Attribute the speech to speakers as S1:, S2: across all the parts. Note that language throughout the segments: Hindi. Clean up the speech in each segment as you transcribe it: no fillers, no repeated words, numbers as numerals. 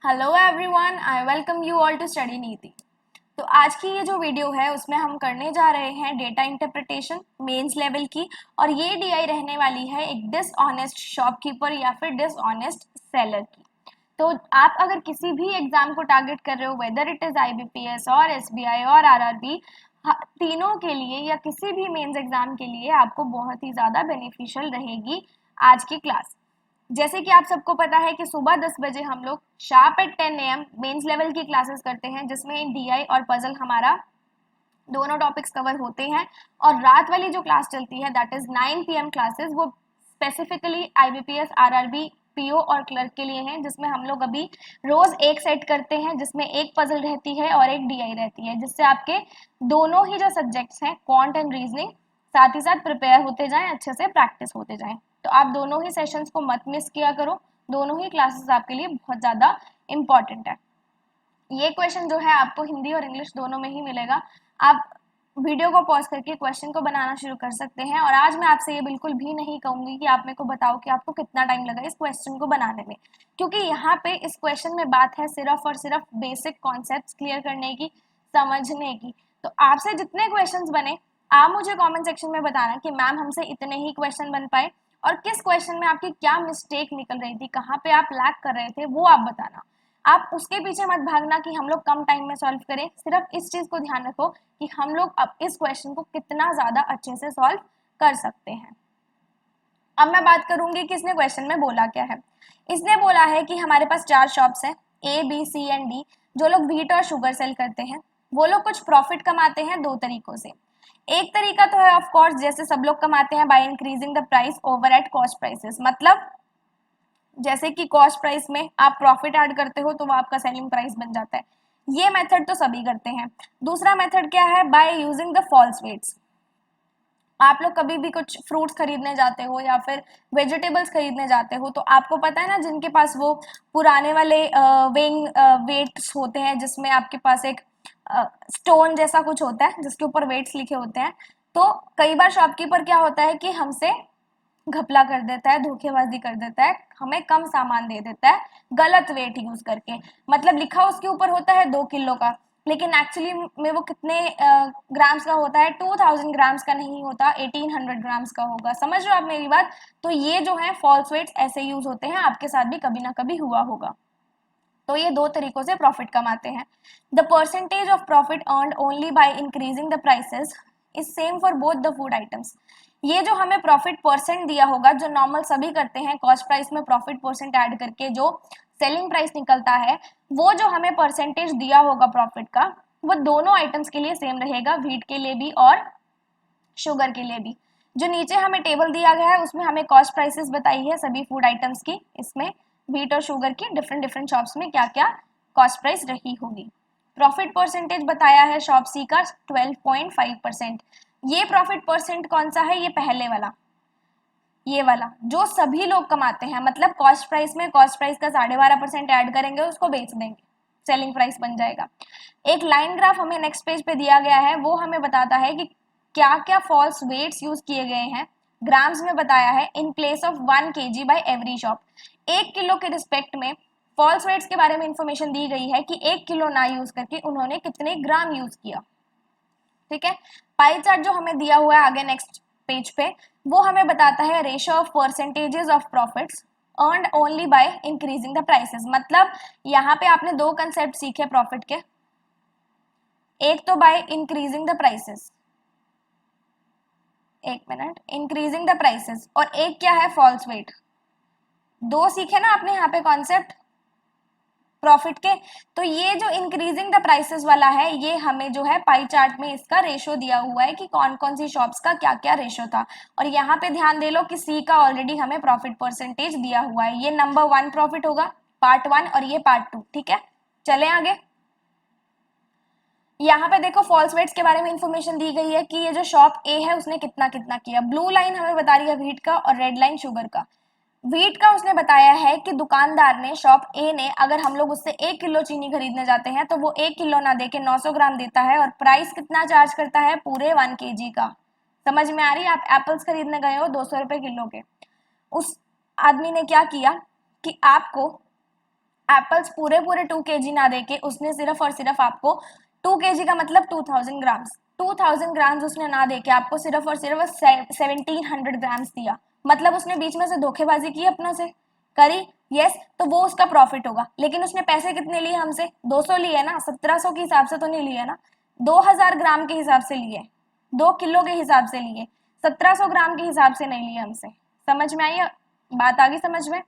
S1: Hello everyone, I welcome you all to study Niti. तो आज की ये जो वीडियो है उसमें हम करने जा रहे हैं डेटा इंटरप्रिटेशन मेंस लेवल की। और ये डीआई रहने वाली है एक डिसऑनेस्ट शॉपकीपर या फिर डिसऑनेस्ट सेलर की। तो आप अगर किसी भी एग्जाम को टारगेट कर रहे हो, वेदर इट इज आईबीपीएस और एसबीआई और आरआरबी, तीनों के लिए या किसी भी मेंस एग्जाम के लिए आपको बहुत ही ज़्यादा बेनिफिशियल रहेगी आज की क्लास। जैसे कि आप सबको पता है कि सुबह 10 बजे हम लोग sharp at 10 AM mains level की क्लासेस करते हैं, जिसमें डीआई और पजल हमारा दोनों टॉपिक्स कवर होते हैं। और रात वाली जो क्लास चलती है दैट इज 9 PM क्लासेस, वो स्पेसिफिकली आईबीपीएस आरआरबी पीओ और क्लर्क के लिए हैं, जिसमें हम लोग अभी रोज एक सेट करते हैं, जिसमें एक पजल रहती है और एक डीआई रहती है, जिससे आपके दोनों ही जो सब्जेक्ट्स हैं क्वांट एंड रीजनिंग साथ ही साथ प्रिपेयर होते जाएं, अच्छे से प्रैक्टिस होते जाएं। तो आप दोनों ही सेशंस को मत मिस किया करो, दोनों ही क्लासेस आपके लिए बहुत ज़्यादा इम्पॉर्टेंट है। ये क्वेश्चन जो है आपको हिंदी और इंग्लिश दोनों में ही मिलेगा। आप वीडियो को पॉज करके क्वेश्चन को बनाना शुरू कर सकते हैं। और आज मैं आपसे ये बिल्कुल भी नहीं कहूंगी कि आप मेरे को बताओ कि आपको कितना टाइम लगा इस क्वेश्चन को बनाने में, क्योंकि यहाँ पे इस क्वेश्चन में बात है सिर्फ और सिर्फ बेसिक कॉन्सेप्ट्स क्लियर करने की, समझने की। तो आपसे जितने क्वेश्चंस बने आप मुझे कमेंट सेक्शन में बताना कि मैम हमसे इतने ही क्वेश्चन बन पाए, और किस क्वेश्चन में आपकी क्या मिस्टेक निकल रही थी, कहाँ पे आप लैक कर रहे थे, वो आप बताना। आप उसके पीछे मत भागना कि हम लोग कम टाइम में सॉल्व करें, सिर्फ इस चीज को ध्यान रखो कि हम लोग अब इस क्वेश्चन को कितना ज्यादा अच्छे से सॉल्व कर सकते हैं। अब मैं बात करूंगी कि इसने क्वेश्चन में बोला क्या है। इसने बोला है कि हमारे पास 4 शॉप्स हैं, A B C and D, जो लोग व्हीट और शुगर सेल करते हैं। वो लोग कुछ प्रॉफिट कमाते हैं 2 तरीकों से। एक तरीका तो है ऑफ कोर्स जैसे सब लोग कमाते हैं, by increasing the price over at cost prices. मतलब जैसे कि कॉस्ट प्राइस में आप प्रॉफिट ऐड करते हो तो वो आपका सेलिंग प्राइस बन जाता है। ये मेथड तो सभी करते हैं। दूसरा मेथड क्या है, by using the false weights. आप लोग कभी भी कुछ फ्रूट्स खरीदने जाते हो या फिर वेजिटेबल्स खरीदने जाते हो, तो आपको पता है ना, जिनके पास वो पुराने वाले वेइंग वेट्स होते हैं, जिसमें आपके पास एक स्टोन जैसा कुछ होता है जिसके ऊपर वेट्स लिखे होते हैं। तो कई बार शॉपकीपर क्या होता है कि हमसे घपला कर देता है, धोखेबाजी कर देता है, हमें कम सामान दे देता है गलत वेट यूज करके। मतलब लिखा उसके ऊपर होता है 2 किलो का, लेकिन एक्चुअली में वो कितने ग्राम्स का होता है, 2000 ग्राम्स का नहीं होता, 1800 ग्राम्स का होगा। समझ रहे हो आप मेरी बात? तो ये जो है फॉल्स वेट्स ऐसे यूज होते हैं, आपके साथ भी कभी ना कभी हुआ होगा। तो ये 2 तरीकों से प्रॉफिट कमाते हैं। The percentage of profit earned only by increasing the prices is same for both the food items. ये जो हमें प्रॉफिट परसेंट दिया होगा, जो नॉर्मल सभी करते हैं, कॉस्ट प्राइस में प्रॉफिट परसेंट ऐड करके जो सेलिंग प्राइस निकलता है, वो जो हमें परसेंटेज दिया होगा प्रॉफिट का, वो दोनों आइटम्स के लिए सेम रहेगा, व्हीट के लिए भी और शुगर के लिए भी। जो नीचे हमें टेबल दिया गया है उसमें हमें कॉस्ट प्राइसेस बताई है सभी फूड आइटम्स की, इसमें व्हीट और शुगर की डिफरेंट डिफरेंट शॉप्स में क्या क्या कॉस्ट प्राइस रही होगी। प्रॉफिट परसेंटेज बताया है शॉप सी का 12.5%। ये प्रॉफिट परसेंट कौन सा है, ये पहले वाला, ये वाला जो सभी लोग कमाते हैं। मतलब कॉस्ट प्राइस में कॉस्ट प्राइस का 12.5% ऐड करेंगे, उसको बेच देंगे, सेलिंग प्राइस बन जाएगा। एक लाइन ग्राफ हमें नेक्स्ट पेज पे दिया गया है, वो हमें बताता है कि क्या क्या फॉल्स वेट्स यूज किए गए हैं। ग्राम्स में बताया है in place of 1 kg by every shop. 1 kilo के रिस्पेक्ट में फॉल्स वेट्स के बारे में इंफॉर्मेशन दी गई है कि 1 किलो ना यूज करके उन्होंने कितने ग्राम यूज किया। ठीक है, पाई चार्ट जो हमें दिया हुआ है आगे नेक्स्ट पेज पे, वो हमें बताता है ratio of percentages of profits earned only by increasing the prices. मतलब यहाँ पे आपने 2 कंसेप्ट सीखे प्रॉफिट के, एक तो बाय इंक्रीजिंग द प्राइसेस, एक मिनट, इंक्रीजिंग द प्राइसेस, और एक क्या है फॉल्स वेट। 2 सीखे ना आपने यहाँ पे कॉन्सेप्ट प्रॉफिट के। तो ये जो इंक्रीजिंग द प्राइसेस वाला है, ये हमें जो है पाई चार्ट में इसका रेशो दिया हुआ है कि कौन कौन सी शॉप्स का क्या क्या रेशो था। और यहाँ पे ध्यान दे लो कि सी का ऑलरेडी हमें प्रॉफिट परसेंटेज दिया हुआ है, ये नंबर 1 प्रॉफिट होगा पार्ट 1 और ये पार्ट 2। ठीक है, चले आगे। यहाँ पे देखो फॉल्स वेट्स के बारे में इंफॉर्मेशन दी गई है कि ये जो शॉप ए है उसने कितना कितना किया। ब्लू लाइन हमें बता रही है व्हीट का और रेड लाइन शुगर का। व्हीट का उसने बताया है कि दुकानदार ने, शॉप ए ने, अगर हम लोग उससे 1 किलो चीनी खरीदने जाते हैं तो वो 1 किलो ना देके 900 ग्राम देता है, और प्राइस कितना चार्ज करता है, पूरे 1 kg का। समझ में आ रही है? आप एप्पल्स खरीदने गए हो 200 रुपए किलो के, उस आदमी ने क्या किया कि आपको एप्पल्स पूरे पूरे 2 kg ना देके उसने सिर्फ और सिर्फ आपको 2 kg का मतलब 2000 ग्राम्स, 2000 ग्राम्स उसने ना देके आपको सिर्फ और सिर्फ 1700 ग्राम्स दिया, मतलब उसने बीच में से धोखेबाजी की अपनों से, करी, यस, तो वो उसका प्रॉफिट होगा। लेकिन उसने पैसे कितने लिए हमसे? 200 लिए ना, 1700 के हिसाब से तो नहीं लिए ना, 2000 ग्राम के हिसाब से लिए, 2 किलो के हिसाब से लिए, 1700 ग्राम के हिसाब से नहीं लिए हमसे। समझ में आई? बात आ गई समझ में?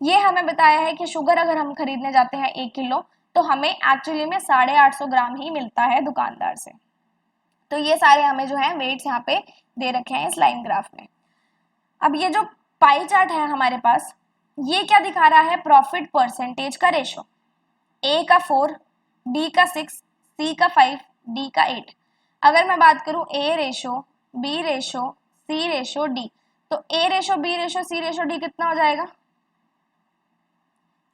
S1: ये हमें बताया है कि शुगर अगर हम खरीदने जाते हैं 1 किलो तो हमें एक्चुअली में 850 ग्राम ही मिलता है दुकानदार से। तो ये सारे हमें जो है वेट्स यहाँ पे दे रखे हैं इस लाइन ग्राफ में। अब ये जो पाई चार्ट है हमारे पास, ये क्या दिखा रहा है? प्रॉफिट परसेंटेज का रेशो। ए का 4, बी का 6, सी का 5, डी का 8। अगर मैं बात करूं ए रेशो, बी रेशो, सी रेशो, डी, तो ए रेशो, बी रेशो, सी रेशो, डी कितना हो जाएगा?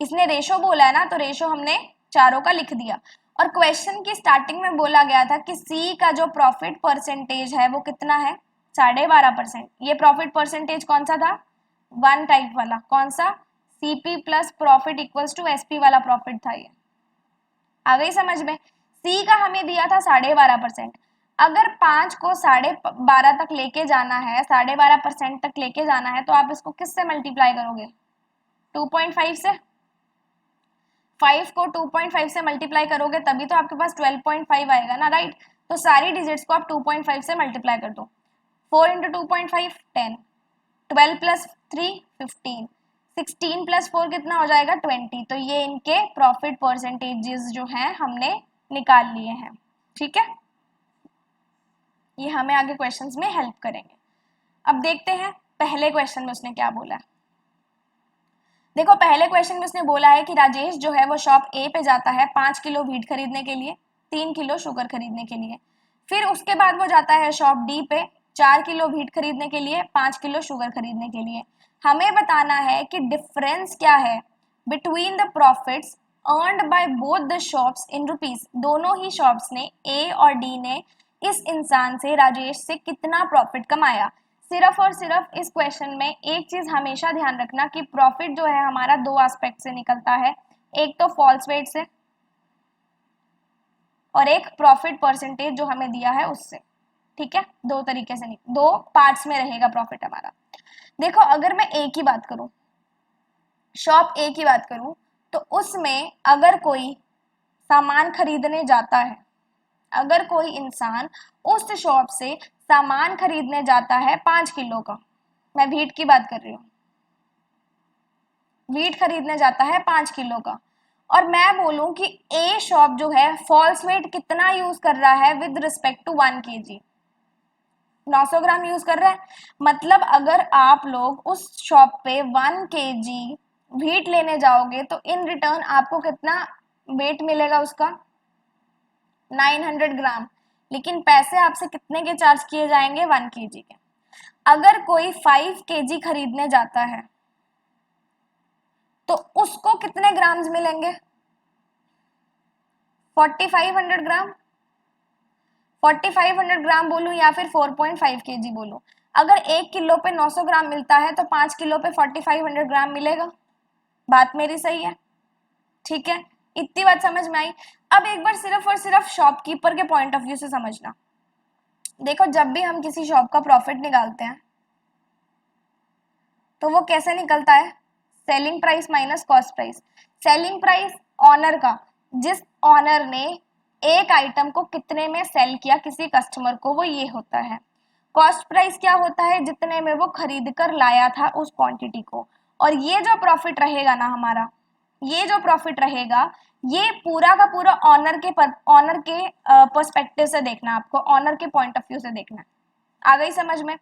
S1: इसने रेशो बोला है ना, तो रेशो हमने चारों का लिख दिया। और क्वेश्चन की स्टार्टिंग में बोला गया था कि सी का जो प्रॉफिट परसेंटेज है वो कितना है? 12.5%। ये प्रॉफिट परसेंटेज कौन सा था? वन टाइप वाला। कौन सा? CP plus profit equals to SP वाला प्रॉफिट था ये। आ गई समझ में? सी का हमें दिया था 12.5%। अगर 5 को 12.5 तक लेके जाना है, 12.5% तक लेके जाना है, तो आप इसको किससे मल्टीप्लाई करोगे? 2.5 से। 5 को 2.5 से मल्टीप्लाई करोगे तभी तो आपके पास 12.5 आएगा ना, राइट? तो सारी डिजिट्स को आप 2.5 से मल्टीप्लाई कर दो। 4 इंटू 2.5 10, 12 प्लस 3 15, 16 प्लस 4 कितना हो जाएगा? 20। तो ये इनके प्रॉफिट परसेंटेजेस जो हैं हमने निकाल लिए हैं। ठीक है, ये हमें आगे क्वेश्चंस में हेल्प करेंगे। अब देखते हैं पहले क्वेश्चन में उसने क्या बोला है। देखो पहले क्वेश्चन में उसने बोला है कि राजेश जो है वो शॉप ए पे जाता है 5 किलो व्हीट खरीदने के लिए, 3 किलो शुगर खरीदने के लिए। फिर उसके बाद वो जाता है शॉप डी पे 4 किलो व्हीट खरीदने के लिए, 5 किलो शुगर खरीदने के लिए। हमें बताना है कि डिफरेंस क्या है between the profits earned by both the shops in rupees. दोनों ही शॉप्स ने, ए और डी ने, इस इंसान से, राजेश से कितना प्रॉफिट कमाया। सिर्फ और सिर्फ इस क्वेश्चन में एक चीज हमेशा ध्यान रखना कि प्रॉफिट जो है हमारा दो एस्पेक्ट से निकलता है, एक तो फॉल्स वेट से और एक प्रॉफिट परसेंटेज जो हमें दिया है उससे। ठीक है, दो तरीके से, दो पार्ट्स में रहेगा प्रॉफिट हमारा। देखो अगर मैं ए की बात करूं, शॉप ए की बात करूं, तो उसमें अगर कोई सामान खरीदने जाता है, अगर कोई इंसान उस शॉप से सामान खरीदने जाता है 5 किलो का, मैं व्हीट की बात कर रही हूँ, व्हीट खरीदने जाता है 5 किलो का, और मैं बोलूं कि ए शॉप जो है फॉल्स वेट कितना यूज कर रहा है with respect to 1 kg, 900 gram use कर रहा है। मतलब अगर आप लोग उस शॉप पे 1 kg व्हीट लेने जाओगे तो इन रिटर्न आपको कितना वेट मिलेगा उसका? 900 ग्राम। लेकिन पैसे आपसे कितने के चार्ज किए जाएंगे? 1 kg के। अगर कोई 5 kg खरीदने जाता है तो उसको कितने ग्राम्स मिलेंगे? 4500 ग्राम। 4500 ग्राम बोलूं या फिर 4.5 kg बोलूं? अगर 1 किलो पे 900 ग्राम मिलता है तो 5 किलो पे 4500 ग्राम मिलेगा। बात मेरी सही है? ठीक है, इतनी बात समझ में आई। अब एक बार सिर्फ और सिर्फ शॉपकीपर के पॉइंट ऑफ व्यू से समझना। देखो जब भी हम किसी शॉप का प्रॉफिट निकालते हैं तो वो कैसे निकलता है? Selling price minus cost price. Selling price owner का, जिस ऑनर ने एक आइटम को कितने में सेल किया किसी कस्टमर को, वो ये होता है। कॉस्ट प्राइस क्या होता है? जितने में वो खरीद कर लाया था उस क्वांटिटी को। और ये जो प्रॉफिट रहेगा ना हमारा, ये जो प्रॉफिट रहेगा, ये पूरा का पूरा ऑनर के पर्सपेक्टिव से देखना, आपको ऑनर के पॉइंट ऑफ व्यू से देखना। आ गई समझ में?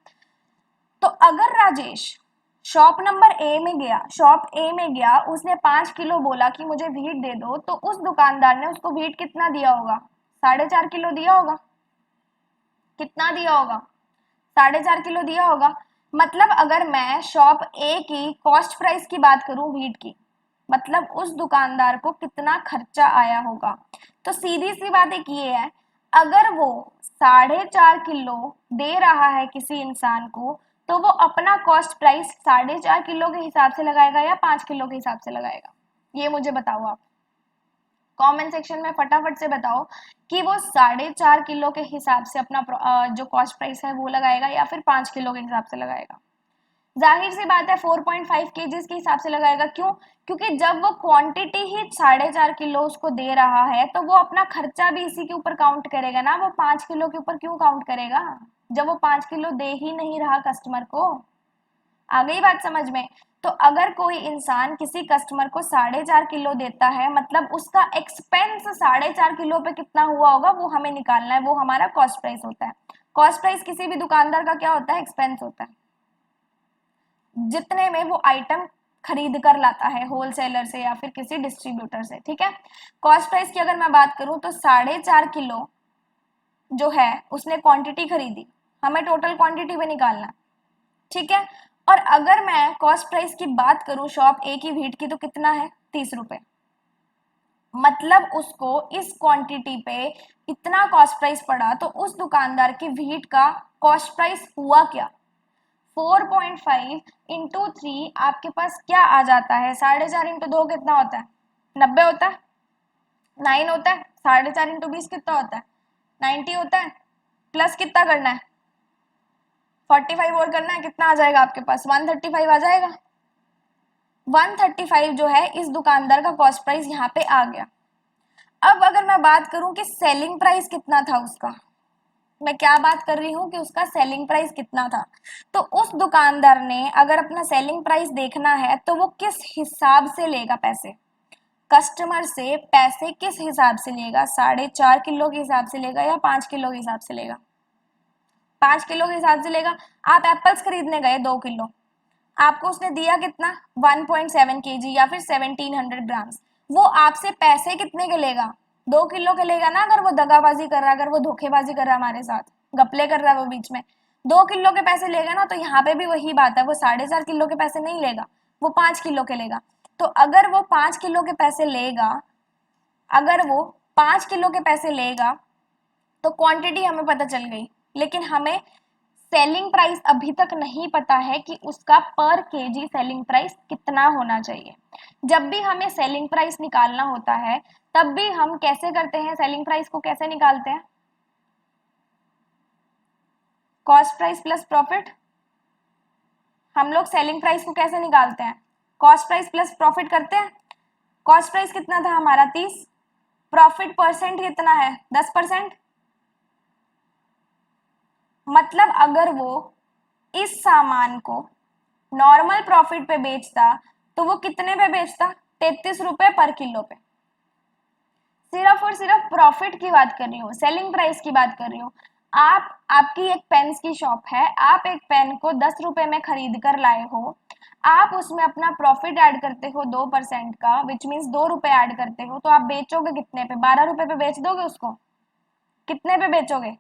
S1: तो अगर राजेश शॉप नंबर ए में गया, शॉप ए में गया, उसने 5 किलो बोला कि मुझे व्हीट दे दो, तो उस दुकानदार ने उसको व्हीट कितना दिया होगा? 4.5 किलो दिया होगा। कितना दिया होगा? 4.5 किलो दिया होगा। मतलब अगर मैं शॉप ए की कॉस्ट प्राइस की बात करूं व्हीट की, मतलब उस दुकानदार को कितना खर्चा आया होगा। तो सीधी सी बात एक ये है, अगर वो 4.5 किलो दे रहा है किसी इंसान को, तो वो अपना कॉस्ट प्राइस 4.5 किलो के हिसाब से लगाएगा या 5 किलो के हिसाब से लगाएगा? ये मुझे बताओ आप कमेंट सेक्शन में फटाफट से बताओ कि वो 4.5 किलो के हिसाब से अपना जो कॉस्ट प्राइस है वो लगाएगा या फिर 5 किलो के हिसाब से लगाएगा। जाहिर सी बात है 4.5 केजीज के हिसाब से लगाएगा। क्यों? क्योंकि जब वो क्वांटिटी ही 4.5 किलो उसको दे रहा है तो वो अपना खर्चा भी इसी के ऊपर काउंट करेगा ना। वो 5 किलो के ऊपर क्यों काउंट करेगा जब वो 5 किलो दे ही नहीं रहा कस्टमर को। आ गई बात समझ में? तो अगर कोई इंसान किसी कस्टमर को 4.5 किलो देता है मतलब उसका एक्सपेंस 4.5 किलो पे कितना हुआ होगा वो हमें निकालना है। वो हमारा कॉस्ट प्राइस होता है। कॉस्ट प्राइस किसी भी दुकानदार का क्या होता है? एक्सपेंस होता है, जितने में वो आइटम खरीद कर लाता है होलसेलर से या फिर किसी डिस्ट्रीब्यूटर से। ठीक है, कॉस्ट प्राइस की अगर मैं बात करूं तो 4.5 किलो जो है उसने क्वांटिटी खरीदी, हमें टोटल क्वांटिटी पे निकालना है। ठीक है, और अगर मैं कॉस्ट प्राइस की बात करूं शॉप ए की व्हीट की तो कितना है? 30 रुपए। मतलब उसको इस क्वांटिटी पे इतना कॉस्ट प्राइस पड़ा तो उस दुकानदार की व्हीट का कॉस्ट प्राइस हुआ क्या? 4.5 इंटू 3 आपके पास क्या आ जाता है? 4.5 इंटू 2 कितना होता है? 90 होता है। 9 होता है। 4.5 इंटू 20 कितना होता है? 90 होता है। प्लस कितना करना है? 45 और करना है। कितना आ जाएगा आपके पास? 135 आ जाएगा। 135 जो है इस दुकानदार का कॉस्ट प्राइस यहाँ पे आ गया। अब अगर मैं बात करूं कि सेलिंग प्राइस कितना था उसका, मैं क्या बात कर रही हूँ कि उसका सेलिंग प्राइस कितना था, तो उस दुकानदार ने अगर अपना सेलिंग प्राइस देखना है तो वो किस हिसाब से लेगा पैसे? कस्टमर से पैसे किस हिसाब से लेगा? 4.5 किलो के हिसाब से लेगा या 5 किलो के हिसाब से लेगा? 5 किलो के हिसाब से लेगा। आप एप्पल्स खरीदने गए 2 किलो, आपको उसने दिया कितना? 1.7 केजी या फिर 1700 ग्राम्स। वो आपसे पैसे कितने के लेगा? 2 किलो के लेगा ना। अगर वो दगाबाजी कर रहा है, अगर वो धोखेबाजी कर रहा है हमारे साथ, गपले कर रहा है वो बीच में, 2 किलो के पैसे लेगा ना। तो यहाँ पे भी वही बात है, वो 4.5 किलो के पैसे नहीं लेगा, वो 5 किलो के लेगा। तो अगर वो 5 किलो के पैसे लेगा, अगर वो 5 किलो के पैसे लेगा तो क्वांटिटी हमें पता चल गई, लेकिन हमें सेलिंग प्राइस अभी तक नहीं पता है कि उसका पर केजी सेलिंग प्राइस कितना होना चाहिए। जब भी हमें सेलिंग प्राइस निकालना होता है तब भी हम कैसे करते हैं? सेलिंग प्राइस को कैसे निकालते हैं? Cost price plus profit. हम लोग सेलिंग प्राइस को कैसे निकालते हैं? कॉस्ट प्राइस प्लस प्रॉफिट करते हैं। कॉस्ट प्राइस कितना था हमारा? 30। प्रॉफिट परसेंट कितना है? 10%। मतलब अगर वो इस सामान को नॉर्मल प्रॉफिट पे बेचता तो वो कितने पे बेचता? 33 रुपए पर किलो पे। सिर्फ और सिर्फ प्रॉफिट की बात कर रही हूँ, सेलिंग प्राइस की बात कर रही हूँ। आपकी एक पेन्स की शॉप है, आप एक पेन को 10 रुपए में खरीद कर लाए हो, आप उसमें अपना प्रॉफिट ऐड करते हो 2% का, विच मीन्स 2 रुपए ऐड करते हो, तो आप बेचोगे कितने पे? 12 रुपए पे बेच दोगे उसको? कितने पे बेचोगे?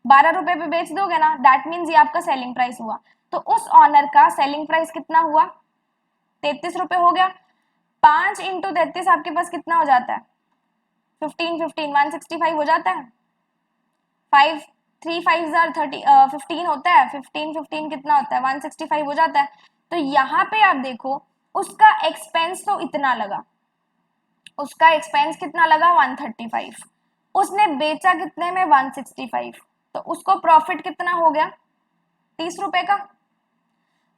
S1: 12 रुपए पे बेच दोगे ना। दैट मीन्स ये आपका सेलिंग प्राइस हुआ। तो उस ऑनर का सेलिंग प्राइस कितना हुआ? 33 रुपए हो गया। 5 इंटू 33 आपके पास कितना हो जाता है? 165 हो जाता है। 5 3 5 15 होता है। 15 कितना होता है? 165 हो जाता है। तो यहाँ पे आप देखो उसका एक्सपेंस तो इतना लगा, उसका एक्सपेंस कितना लगा? 135। उसने बेचा कितने में? 165। तो उसको प्रॉफिट कितना हो गया? 30 रुपए का।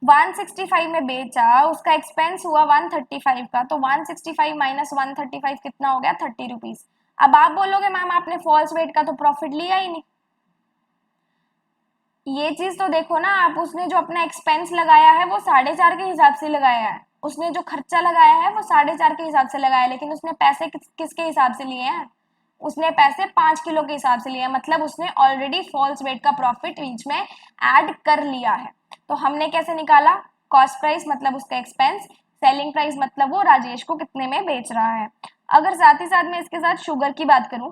S1: 165 में बेचा, उसका एक्सपेंस हुआ 135 का, तो 165 माइनस 135 कितना हो गया? 30 रुपीज। अब आप बोलोगे मैम आपने फॉल्स वेट का तो प्रॉफिट लिया ही नहीं। ये चीज तो देखो ना आप, उसने जो अपना एक्सपेंस लगाया है वो 4.5 के हिसाब से लगाया है, उसने जो खर्चा लगाया है वो 4.5 के हिसाब से लगाया है, लेकिन उसने पैसे किसके हिसाब से लिए हैं? उसने पैसे 5 किलो के हिसाब से लिए हैं। मतलब उसने ऑलरेडी फॉल्स वेट का प्रॉफिट बीच में ऐड कर लिया है। तो हमने कैसे निकाला? कॉस्ट प्राइस मतलब उसका एक्सपेंस, सेलिंग प्राइस मतलब वो राजेश को कितने में बेच रहा है। अगर साथ ही साथ में इसके साथ शुगर की बात करूं,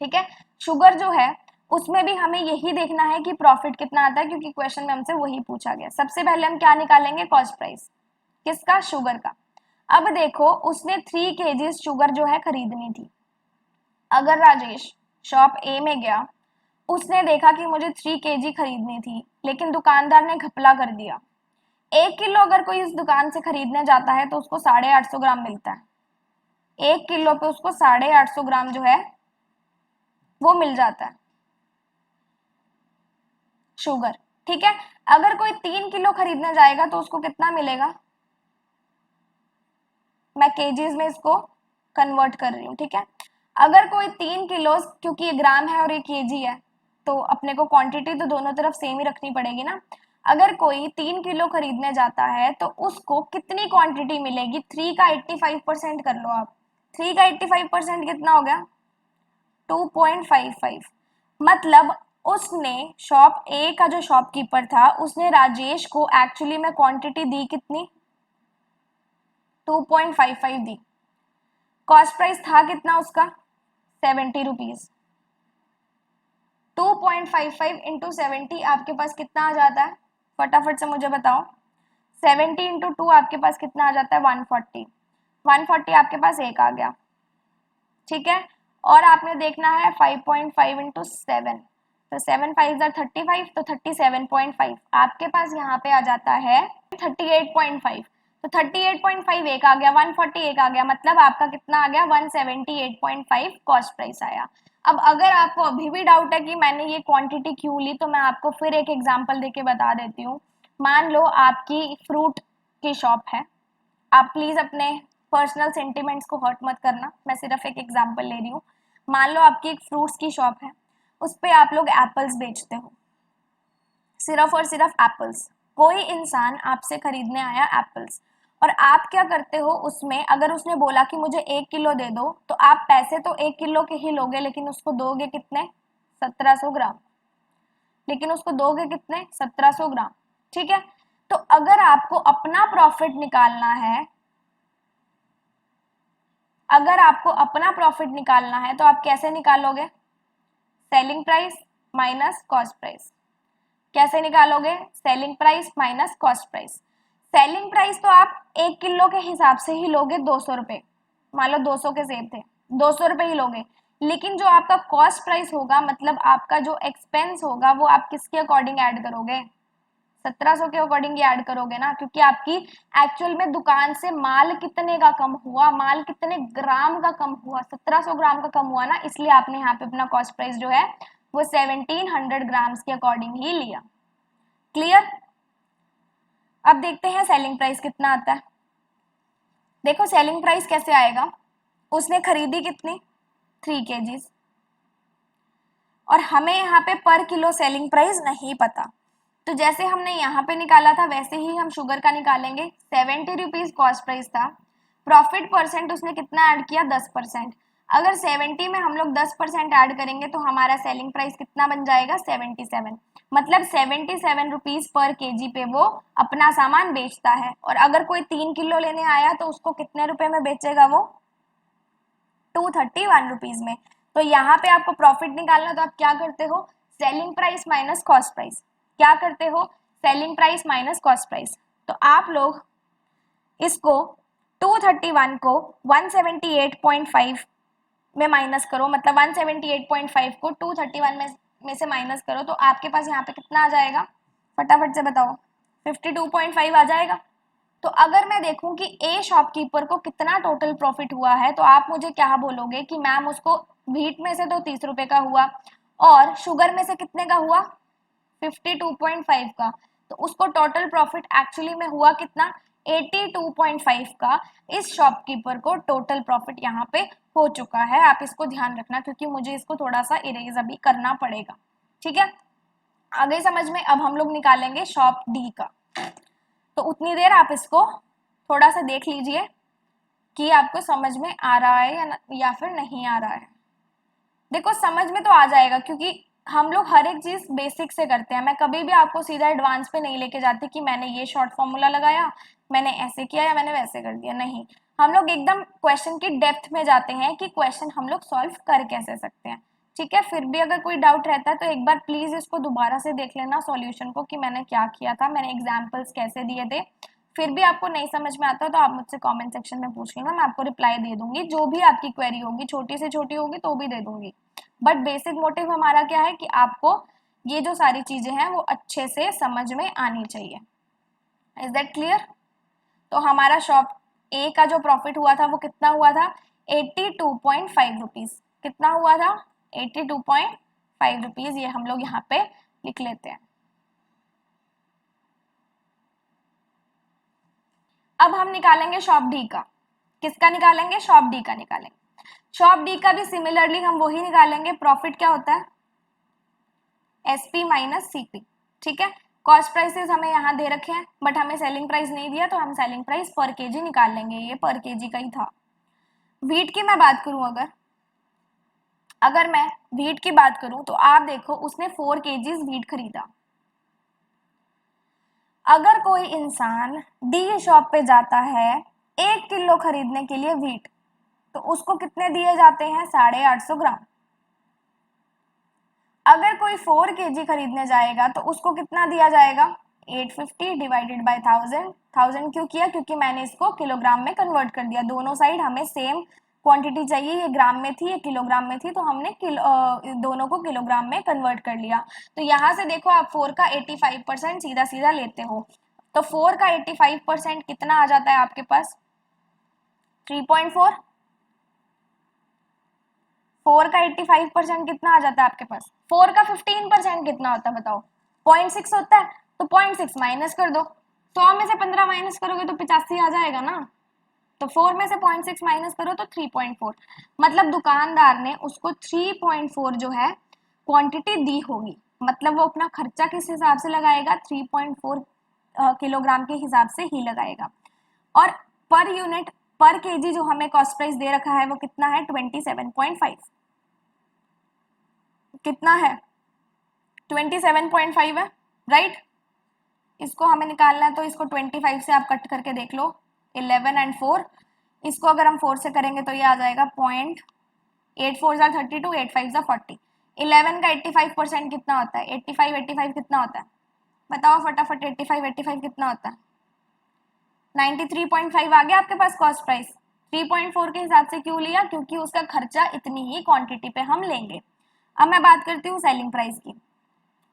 S1: ठीक है, शुगर जो है उसमें भी हमें यही देखना है कि प्रॉफिट कितना आता है, क्योंकि क्वेश्चन में हमसे वही पूछा गया। सबसे पहले हम क्या निकालेंगे? कॉस्ट प्राइस किसका? शुगर का। अब देखो उसने 3 kg शुगर जो है खरीदनी थी। अगर राजेश शॉप ए में गया, उसने देखा कि मुझे 3 kg खरीदनी थी, लेकिन दुकानदार ने घपला कर दिया 1 किलो अगर कोई इस दुकान से खरीदने जाता है तो उसको 850 ग्राम मिलता है। 1 किलो पे उसको 850 ग्राम जो है वो मिल जाता है शुगर। ठीक है, अगर कोई 3 किलो खरीदने जाएगा तो उसको कितना मिलेगा, मैं केजीज में इसको कन्वर्ट कर रही हूँ। ठीक है, अगर कोई 3 किलो, क्योंकि ये ग्राम है और ये केजी है तो अपने को क्वांटिटी तो दोनों तरफ सेम ही रखनी पड़ेगी ना। अगर कोई 3 किलो खरीदने जाता है तो उसको कितनी क्वांटिटी मिलेगी, 3 का 85% कर लो आप। 3 का 85% कितना हो गया, 2.55। मतलब उसने शॉप ए का जो शॉपकीपर था उसने राजेश को एक्चुअली में क्वांटिटी दी कितनी, 2.55 दी। कॉस्ट प्राइस था कितना उसका, 70 रुपीज। 2.55 इंटू 70 आपके पास कितना आ जाता है, फटाफट से मुझे बताओ। 70 इंटू 2 आपके पास कितना आ जाता है, 140। 140 आपके पास एक आ गया। ठीक है, और आपने देखना है 5.5 इंटू 7, तो 7 5 35, तो 37.5 आपके पास यहाँ पे आ जाता है 38.5। तो 38.5 एक आ गया, 140 एक आ गया, मतलब आपका कितना आ गया, 178.5 कॉस्ट प्राइस आया। अब अगर आपको अभी भी डाउट है कि मैंने ये क्वांटिटी क्यों ली, तो मैं आपको फिर एक एग्जांपल देके बता देती हूँ। मान लो आपकी फ्रूट की शॉप है, आप प्लीज अपने पर्सनल सेंटिमेंट्स को हर्ट मत करना, मैं सिर्फ एक एग्जांपल ले रही हूँ। मान लो आपकी एक फ्रूट्स की शॉप है, उस पे आप लोग एप्पल्स बेचते हो, सिर्फ और सिर्फ एप्पल्स। कोई इंसान आपसे खरीदने आया एप्पल्स, और आप क्या करते हो उसमें, अगर उसने बोला कि मुझे 1 किलो दे दो, तो आप पैसे तो 1 किलो के ही लोगे, लेकिन उसको दोगे कितने, 1700 ग्राम। लेकिन उसको दोगे कितने, 1700 ग्राम। ठीक है, तो अगर आपको अपना प्रॉफिट निकालना है, अगर आपको अपना प्रॉफिट निकालना है तो आप कैसे निकालोगे, selling price minus cost price. कैसे निकालोगे, selling price minus cost price. Selling price तो आप 1 किलो के हिसाब से ही लोगे, 200 रुपए, मान लो 200 के सेब थे, 200 रुपए ही लोगे। लेकिन जो आपका कॉस्ट प्राइस होगा, मतलब आपका जो एक्सपेंस होगा, वो आप किसके अकॉर्डिंग ऐड करोगे, 1700 के अकॉर्डिंग ही ऐड करोगे ना, क्योंकि आपकी एक्चुअल में दुकान से माल कितने का कम हुआ, माल कितने ग्राम का कम हुआ, 1700 ग्राम का कम हुआ ना, इसलिए आपने यहाँ पे अपना कॉस्ट प्राइस जो है वो 1700 ग्राम्स के अकॉर्डिंग ही लिया। क्लियर। अब देखते हैं सेलिंग प्राइस कितना आता है। देखो सेलिंग प्राइस कैसे आएगा, उसने खरीदी कितनी, 3 केजीज, और हमें यहाँ पे पर किलो सेलिंग प्राइस नहीं पता, तो जैसे हमने यहाँ पे निकाला था वैसे ही हम शुगर का निकालेंगे। 70 रुपीज कॉस्ट प्राइस था, प्रॉफिट परसेंट उसने कितना ऐड किया, 10%। अगर 70 में हम लोग 10% ऐड करेंगे तो हमारा सेलिंग प्राइस कितना बन जाएगा, 77। मतलब 77 रुपीज पर केजी पे वो अपना सामान बेचता है। और अगर कोई 3 किलो लेने आया तो उसको कितने रुपए में बेचेगा, वो 231 रुपीज में। तो यहाँ पे आपको प्रॉफिट निकालना, तो आप क्या करते हो, selling price minus cost price. क्या करते हो, selling price minus cost price. तो आप लोग इसको 231 को 178.5 में माइनस करो, मतलब 178.5 को 231 में से माइनस करो, तो आपके पास यहाँ पे कितना आ जाएगा, फटाफट से बताओ, 52.5 आ जाएगा। तो अगर मैं देखूं कि ए शॉपकीपर को कितना टोटल प्रॉफिट हुआ है, तो आप मुझे क्या बोलोगे कि मैम उसको व्हीट में से तो 30 रुपए का हुआ और शुगर में से कितने का हुआ, 52.5 का, तो उसको टोटल प्रॉफिट एक्चुअली में हुआ कितना, 82.5 का। इस शॉपकीपर को टोटल प्रॉफिट यहाँ पे हो चुका है। आप इसको ध्यान रखना, क्योंकि मुझे इसको थोड़ा सा इरेज अभी करना पड़ेगा। ठीक है, आगे समझ में। अब हम लोग निकालेंगे शॉप डी का, तो उतनी देर आप इसको थोड़ा सा देख लीजिए कि आपको समझ में आ रहा है या फिर नहीं आ रहा है। देखो समझ में तो आ जाएगा, क्योंकि हम लोग हर एक चीज बेसिक से करते हैं। मैं कभी भी आपको सीधा एडवांस पे नहीं लेके जाती कि मैंने ये शॉर्ट फॉर्मूला लगाया, मैंने ऐसे किया या मैंने वैसे कर दिया, नहीं। हम लोग एकदम क्वेश्चन की डेप्थ में जाते हैं कि क्वेश्चन हम लोग सॉल्व कर कैसे सकते हैं। ठीक है, फिर भी अगर कोई डाउट रहता है तो एक बार प्लीज इसको दोबारा से देख लेना सॉल्यूशन को, कि मैंने क्या किया था, मैंने एग्जाम्पल्स कैसे दिए थे। फिर भी आपको नहीं समझ में आता तो आप मुझसे कमेंट सेक्शन में पूछ लेना, मैं आपको रिप्लाई दे दूंगी। जो भी आपकी क्वेरी होगी, छोटी से छोटी होगी तो भी दे दूंगी, बट बेसिक मोटिव हमारा क्या है कि आपको ये जो सारी चीजें हैं वो अच्छे से समझ में आनी चाहिए। Is that clear? तो हमारा शॉप ए का जो प्रॉफिट हुआ था वो कितना हुआ था? 82.5 रुपीज। कितना हुआ था? 82.5 रुपीज। ये हम लोग यहाँ पे लिख लेते हैं। अब हम निकालेंगे शॉप डी का। किसका निकालेंगे? शॉप डी का निकालेंगे। शॉप डी का भी सिमिलरली हम वही निकालेंगे। प्रॉफिट क्या होता है? SP minus CP. ठीक है, कॉस्ट प्राइसेस हमें यहाँ दे रखे हैं, बट हमें सेलिंग प्राइस नहीं दिया, तो हम सेलिंग प्राइस पर केजी निकाल लेंगे। ये पर केजी का ही था। वीट की मैं बात करूं, अगर मैं वीट की बात करूं तो आप देखो उसने 4 केजीज वीट खरीदा। अगर कोई इंसान डी शॉप पे जाता है 1 किलो खरीदने के लिए वीट, तो उसको कितने दिए जाते हैं? 850 ग्राम। अगर कोई 4 केजी खरीदने जाएगा तो उसको कितना दिया जाएगा? 850 डिवाइडेड बाय 1000। 1000 क्यों किया? क्योंकि मैंने इसको किलोग्राम में कन्वर्ट कर दिया। दोनों साइड हमें सेम क्वांटिटी चाहिए। ये ग्राम में थी, ये किलोग्राम में थी, तो हमने दोनों को किलोग्राम में कन्वर्ट कर लिया। तो यहाँ से देखो आप 4 का 85% सीधा सीधा लेते हो, तो 4 का 85% कितना आ जाता है आपके पास? 3.4। 4 का 85% कितना आ जाता है आपके पास? 4 का 15% कितना होता है बताओ? 0.6 होता है। तो 0.6 माइनस कर दो। 100 में से 15 माइनस करोगे तो 85 आ जाएगा ना। तो 4 में से 0.6 माइनस करो तो 3.4। मतलब दुकानदार ने उसको 3.4 जो है क्वांटिटी दी होगी। मतलब वो अपना खर्चा किस हिसाब से लगाएगा? 3.4 किलोग्राम के हिसाब से ही लगाएगा। और पर यूनिट, पर केजी जो हमें कॉस्ट प्राइस दे रखा है वो कितना है? 27.5। कितना है? 27.5 है, राइट? इसको हमें निकालना है, तो इसको 25 से आप कट करके देख लो। 11 एंड 4, इसको अगर हम 4 से करेंगे तो ये आ जाएगा 0.84 32, 85 40। 11 का 85% कितना होता है? 85 कितना होता है? बताओ फटाफट। 85 कितना होता है? 93.5 आ गया आपके पास कॉस्ट प्राइस। 3.4 के हिसाब से क्यों लिया? क्योंकि उसका खर्चा इतनी ही क्वांटिटी पे हम लेंगे। अब मैं बात करती हूँ सेलिंग प्राइस की।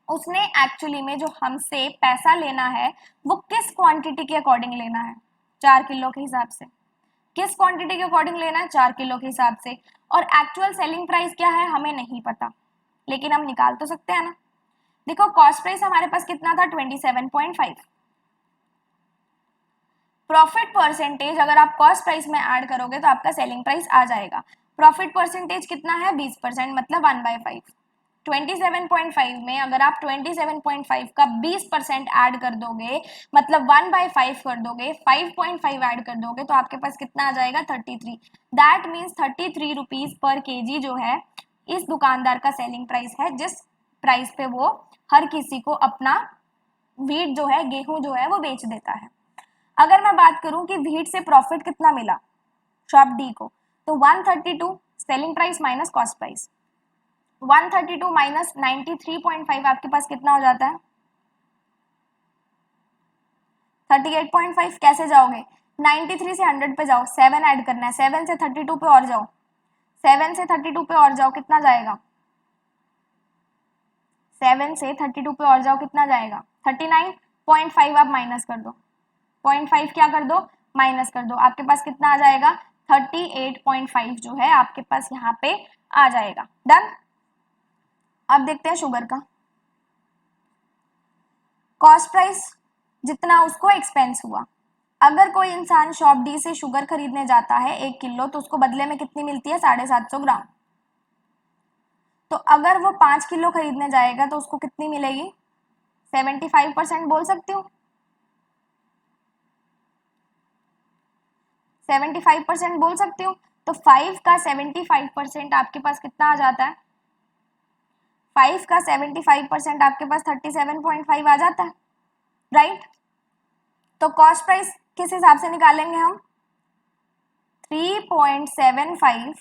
S1: उसने एक्चुअली में जो हमसे पैसा लेना है वो किस क्वांटिटी के अकॉर्डिंग लेना है? 4 किलो के हिसाब से। किस क्वांटिटी के अकॉर्डिंग लेना है? 4 किलो के हिसाब से। और एक्चुअल सेलिंग प्राइस क्या है हमें नहीं पता, लेकिन हम निकाल तो सकते हैं ना। देखो कॉस्ट प्राइस हमारे पास कितना था? 27.5। प्रॉफिट परसेंटेज अगर आप कॉस्ट प्राइस में ऐड करोगे तो आपका सेलिंग प्राइस आ जाएगा। प्रॉफिट परसेंटेज कितना है? 20%, मतलब 1/5। 27.5 में अगर आप 27.5 का 20% ऐड कर दोगे, मतलब 1/5 कर दोगे, 5.5 ऐड कर दोगे, तो आपके पास कितना आ जाएगा? 33। That means 33 rupees per KG जो है इस दुकानदार का सेलिंग प्राइस है, जिस प्राइस पे वो हर किसी को अपना वीट जो है, गेहूं जो है वो बेच देता है। अगर मैं बात करूं कि वीट से प्रॉफिट कितना मिला शॉप डी को, तो 132 selling price minus cost price. 132 minus 93.5 आपके पास कितना हो जाता है? 38.5। कैसे जाओगे? 93 से 100 पे जाओ, 7 ऐड करना है, 7 से 32 पे और जाओ, 7 से 32 पे और जाओ, कितना जाएगा? 7 से 32 पे और जाओ, कितना जाएगा? 39.5। आप माइनस कर दो, 0.5 क्या कर दो? माइनस कर दो। आपके पास कितना आ जाएगा? 38.5 जो है आपके पास यहाँ पे आ जाएगा। डन। अब देखते हैं शुगर का। कॉस्ट प्राइस जितना उसको एक्सपेंस हुआ। अगर कोई इंसान शॉप डी से शुगर खरीदने जाता है 1 किलो, तो उसको बदले में कितनी मिलती है? 750 ग्राम। तो अगर वो 5 किलो खरीदने जाएगा तो उसको कितनी मिलेगी? 75% बोल सकती हूँ। 75% बोल सकती हूँ। तो 5 का 75% आपके पास कितना आ जाता है? 5 का 75% आपके पास 37.5 आ जाता है, राइट? तो कॉस्ट प्राइस किस हिसाब से निकालेंगे हम? 3.75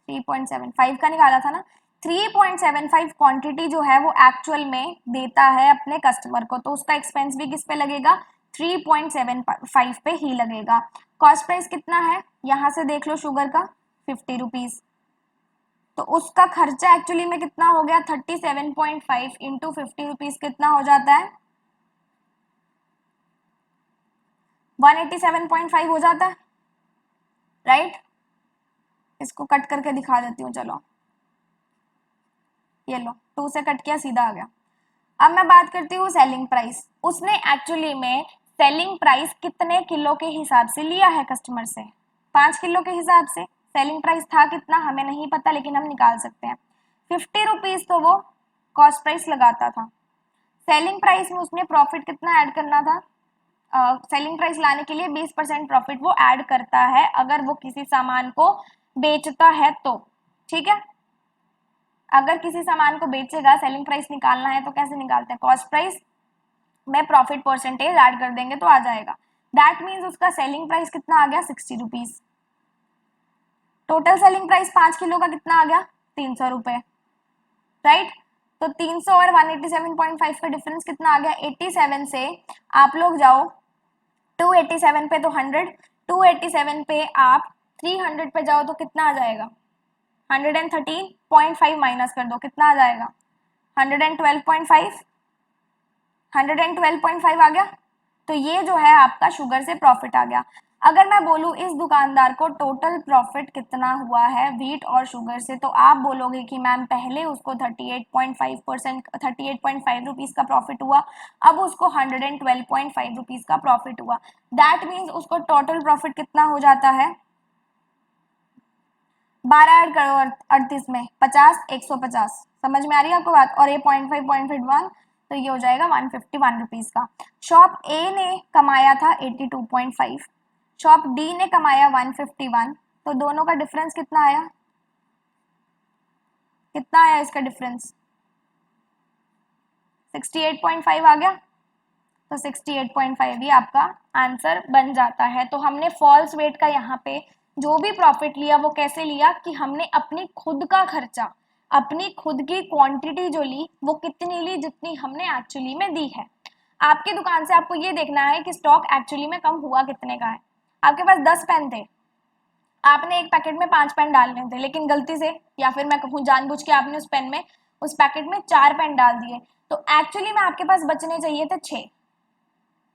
S1: 3.75 का निकाला था ना। 3.75 क्वांटिटी जो है वो एक्चुअल में देता है अपने कस्टमर को, तो उसका एक्सपेंस भी किस पे लगेगा? 3.75 पे ही लगेगा। कॉस्ट प्राइस कितना है यहां से देख लो शुगर का? 50 रुपीज। तो उसका खर्चा एक्चुअली में कितना हो गया? 37.5 इंटू 50 रुपीज कितना हो जाता है? 187.5 हो जाता है, राइट। इसको कट करके दिखा देती हूँ, चलो ये लो 2 से कट किया, सीधा आ गया। अब मैं बात करती हूँ सेलिंग प्राइस। उसने एक्चुअली में सेलिंग प्राइस कितने किलो के हिसाब से लिया है कस्टमर से? 5 किलो के हिसाब से। सेलिंग प्राइस था कितना हमें नहीं पता, लेकिन हम निकाल सकते हैं। 50 रुपीज तो वो कॉस्ट प्राइस लगाता था। सेलिंग प्राइस में उसने प्रॉफिट कितना ऐड करना था? सेलिंग प्राइस लाने के लिए 20% प्रॉफिट वो ऐड करता है अगर वो किसी सामान को बेचता है तो, ठीक है। अगर किसी सामान को बेचेगा, सेलिंग प्राइस निकालना है तो कैसे निकालते हैं? कॉस्ट प्राइस में प्रॉफिट परसेंटेज ऐड कर देंगे तो आ जाएगा। दैट मीन्स उसका सेलिंग प्राइस कितना आ गया? 60 rupees. Total selling price 5 kilo का कितना आ गया? 300 रुपए, राइट। तो 300 और 187.5 का डिफरेंस कितना आ गया? 87 से आप लोग जाओ 287 पे तो 100, 287 पे आप 300 पे जाओ तो कितना आ जाएगा? 113.5 माइनस कर दो, कितना आ जाएगा? 112.5, 112.5 आ गया। तो ये जो है आपका शुगर से प्रॉफिट आ गया। अगर मैं बोलूं इस दुकानदार को टोटल प्रॉफिट कितना हुआ है व्हीट और शुगर से, तो आप बोलोगे कि मैम पहले उसको 38.5% 38.5 रुपीज का प्रॉफिट हुआ, अब उसको 112.5 रुपीज का प्रॉफिट हुआ। दैट मीन्स उसको टोटल प्रॉफिट कितना हो जाता है? 12 ऐड करो 38 में 50, 150। समझ में आ रही है आपको बात? और ये 0.5 तो ये हो जाएगा 151 रुपीज का। शॉप ए ने कमाया था 82.5, शॉप डी ने कमाया 151, तो दोनों का डिफरेंस कितना आया? कितना आया इसका डिफरेंस? 68.5 आ गया। तो 68.5 ही आपका आंसर बन जाता है। तो हमने फॉल्स वेट का यहाँ पे जो भी प्रॉफिट लिया वो कैसे लिया कि हमने अपनी खुद का खर्चा, अपनी खुद की क्वांटिटी जो ली वो कितनी ली? जितनी हमने एक्चुअली में दी है। आपकी दुकान से आपको ये देखना है कि स्टॉक एक्चुअली में कम हुआ कितने का है। आपके पास 10 पेन थे, आपने एक पैकेट में 5 पेन डालने थे, लेकिन गलती से या फिर मैं कहूँ जानबूझ के आपने उस पेन में, उस पैकेट में 4 पेन डाल दिए, तो एक्चुअली में आपके पास बचने चाहिए थे 6।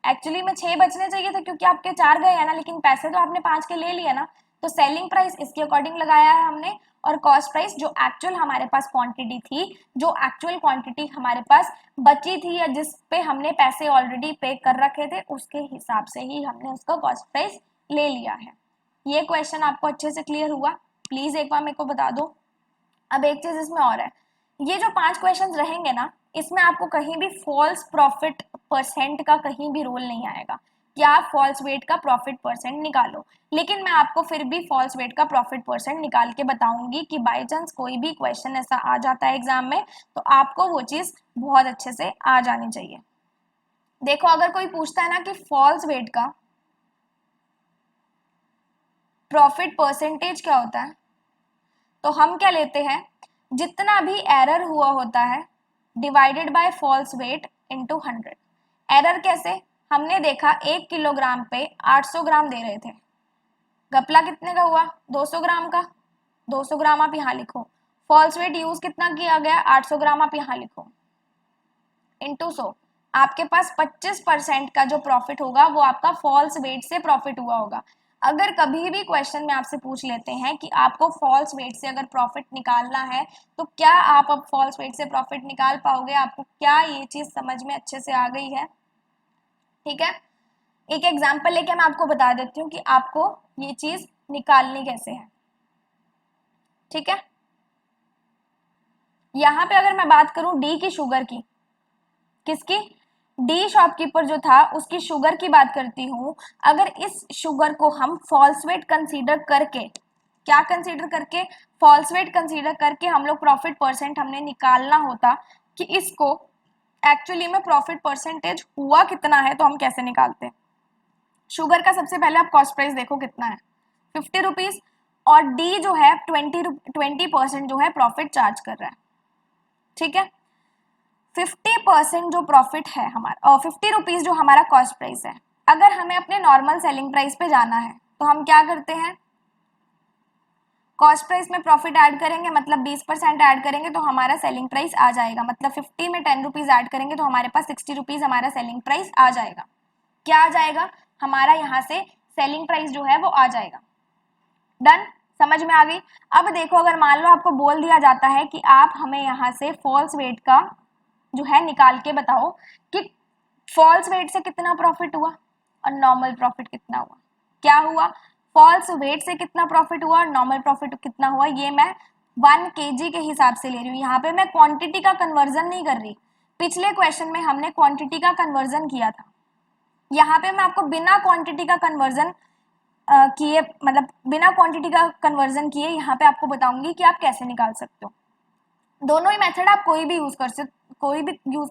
S1: एक्चुअली में 6 बचने चाहिए थे क्योंकि आपके 4 गए हैं ना, लेकिन पैसे तो आपने 5 के ले लिए ना। तो सेलिंग प्राइस इसके अकॉर्डिंग लगाया है हमने, और कॉस्ट प्राइस जो एक्चुअल हमारे पास क्वांटिटी थी, जो एक्चुअल क्वांटिटी हमारे पास बची थी या जिस पे हमने पैसे ऑलरेडी पे कर रखे थे, उसके हिसाब से ही हमने उसका कॉस्ट प्राइस ले लिया है। ये क्वेश्चन आपको अच्छे से क्लियर हुआ? प्लीज एक बार मेरे को बता दो। अब एक चीज इसमें और है, ये जो 5 क्वेश्चंस रहेंगे ना, इसमें आपको कहीं भी फॉल्स प्रॉफिट परसेंट का कहीं भी रोल नहीं आएगा कि आप फॉल्स वेट का प्रॉफिट परसेंट निकालो, लेकिन मैं आपको फिर भी फॉल्स वेट का प्रॉफिट परसेंट निकाल के बताऊंगी कि बाई चांस कोई भी क्वेश्चन ऐसा आ जाता है एग्जाम में तो आपको वो चीज बहुत अच्छे से आ जानी चाहिए। देखो अगर कोई पूछता है ना कि फॉल्स वेट का प्रॉफिट परसेंटेज क्या होता है, तो हम क्या लेते हैं, जितना भी एरर हुआ होता है divided by false weight into 100। Error कैसे? हमने देखा 1 किलोग्राम पे 800 ग्राम दे रहे थे, गपला कितने का हुआ? 200 ग्राम का। 200 ग्राम आप यहाँ लिखो। फॉल्स वेट यूज कितना किया गया? 800 ग्राम आप यहाँ लिखो, इनटू 100। आपके पास 25% का जो प्रॉफिट होगा वो आपका फॉल्स वेट से प्रॉफिट हुआ होगा। अगर कभी भी क्वेश्चन में आपसे पूछ लेते हैं कि आपको फॉल्स वेट से अगर प्रॉफिट निकालना है तो क्या आप अब फॉल्स वेट से प्रॉफिट निकाल पाओगे? आपको क्या ये चीज समझ में अच्छे से आ गई है? ठीक है, एक एग्जाम्पल लेके मैं आपको बता देती हूँ कि आपको ये चीज निकालनी कैसे है। ठीक है, यहाँ पे अगर मैं बात करूं डी की शुगर की, किसकी? डी शॉपकीपर जो था उसकी शुगर की बात करती हूँ। अगर इस शुगर को हम फॉल्स वेट कंसीडर करके, क्या कंसीडर करके? फॉल्स वेट कंसीडर करके हम लोग प्रॉफिट परसेंट हमने निकालना होता कि इसको एक्चुअली में प्रॉफिट परसेंटेज हुआ कितना है, तो हम कैसे निकालते हैं? शुगर का सबसे पहले आप कॉस्ट प्राइस देखो कितना है, 50 रुपीज, और डी जो है 20% जो है प्रॉफिट चार्ज कर रहा है। ठीक है, 50% जो प्रॉफिट है हमारा, 50 रुपीज जो हमारा कॉस्ट प्राइस है, अगर हमें अपने नॉर्मल सेलिंग प्राइस पे जाना है तो हम क्या करते हैं? कॉस्ट प्राइस में प्रॉफिट ऐड करेंगे, मतलब 20% ऐड करेंगे तो हमारा सेलिंग प्राइस आ जाएगा, मतलब 50 में 10 रुपीज ऐड करेंगे तो हमारे पास 60 रुपीज हमारा सेलिंग प्राइस आ जाएगा। क्या आ जाएगा? हमारा यहाँ से सेलिंग प्राइस जो है वो आ जाएगा। डन, समझ में आ गई। अब देखो, अगर मान लो आपको बोल दिया जाता है कि आप हमें यहाँ से फॉल्स वेट का जो है निकाल के बताओ कि फॉल्स वेट से कितना प्रॉफिट हुआ और नॉर्मल प्रॉफिट कितना हुआ। क्या हुआ, फॉल्स वेट से कितना प्रॉफिट हुआ और नॉर्मल प्रॉफिट कितना हुआ, ये मैं 1 kg के हिसाब से ले रही हूँ। यहाँ पे मैं क्वांटिटी का कन्वर्जन नहीं कर रही। पिछले क्वेश्चन में हमने क्वांटिटी का कन्वर्जन किया था, यहाँ पे मैं आपको बिना क्वांटिटी का कन्वर्जन किए, मतलब बिना क्वांटिटी का कन्वर्जन किए यहाँ पे आपको बताऊंगी कि आप कैसे निकाल सकते हो। दोनों ही मेथड आप कोई भी यूज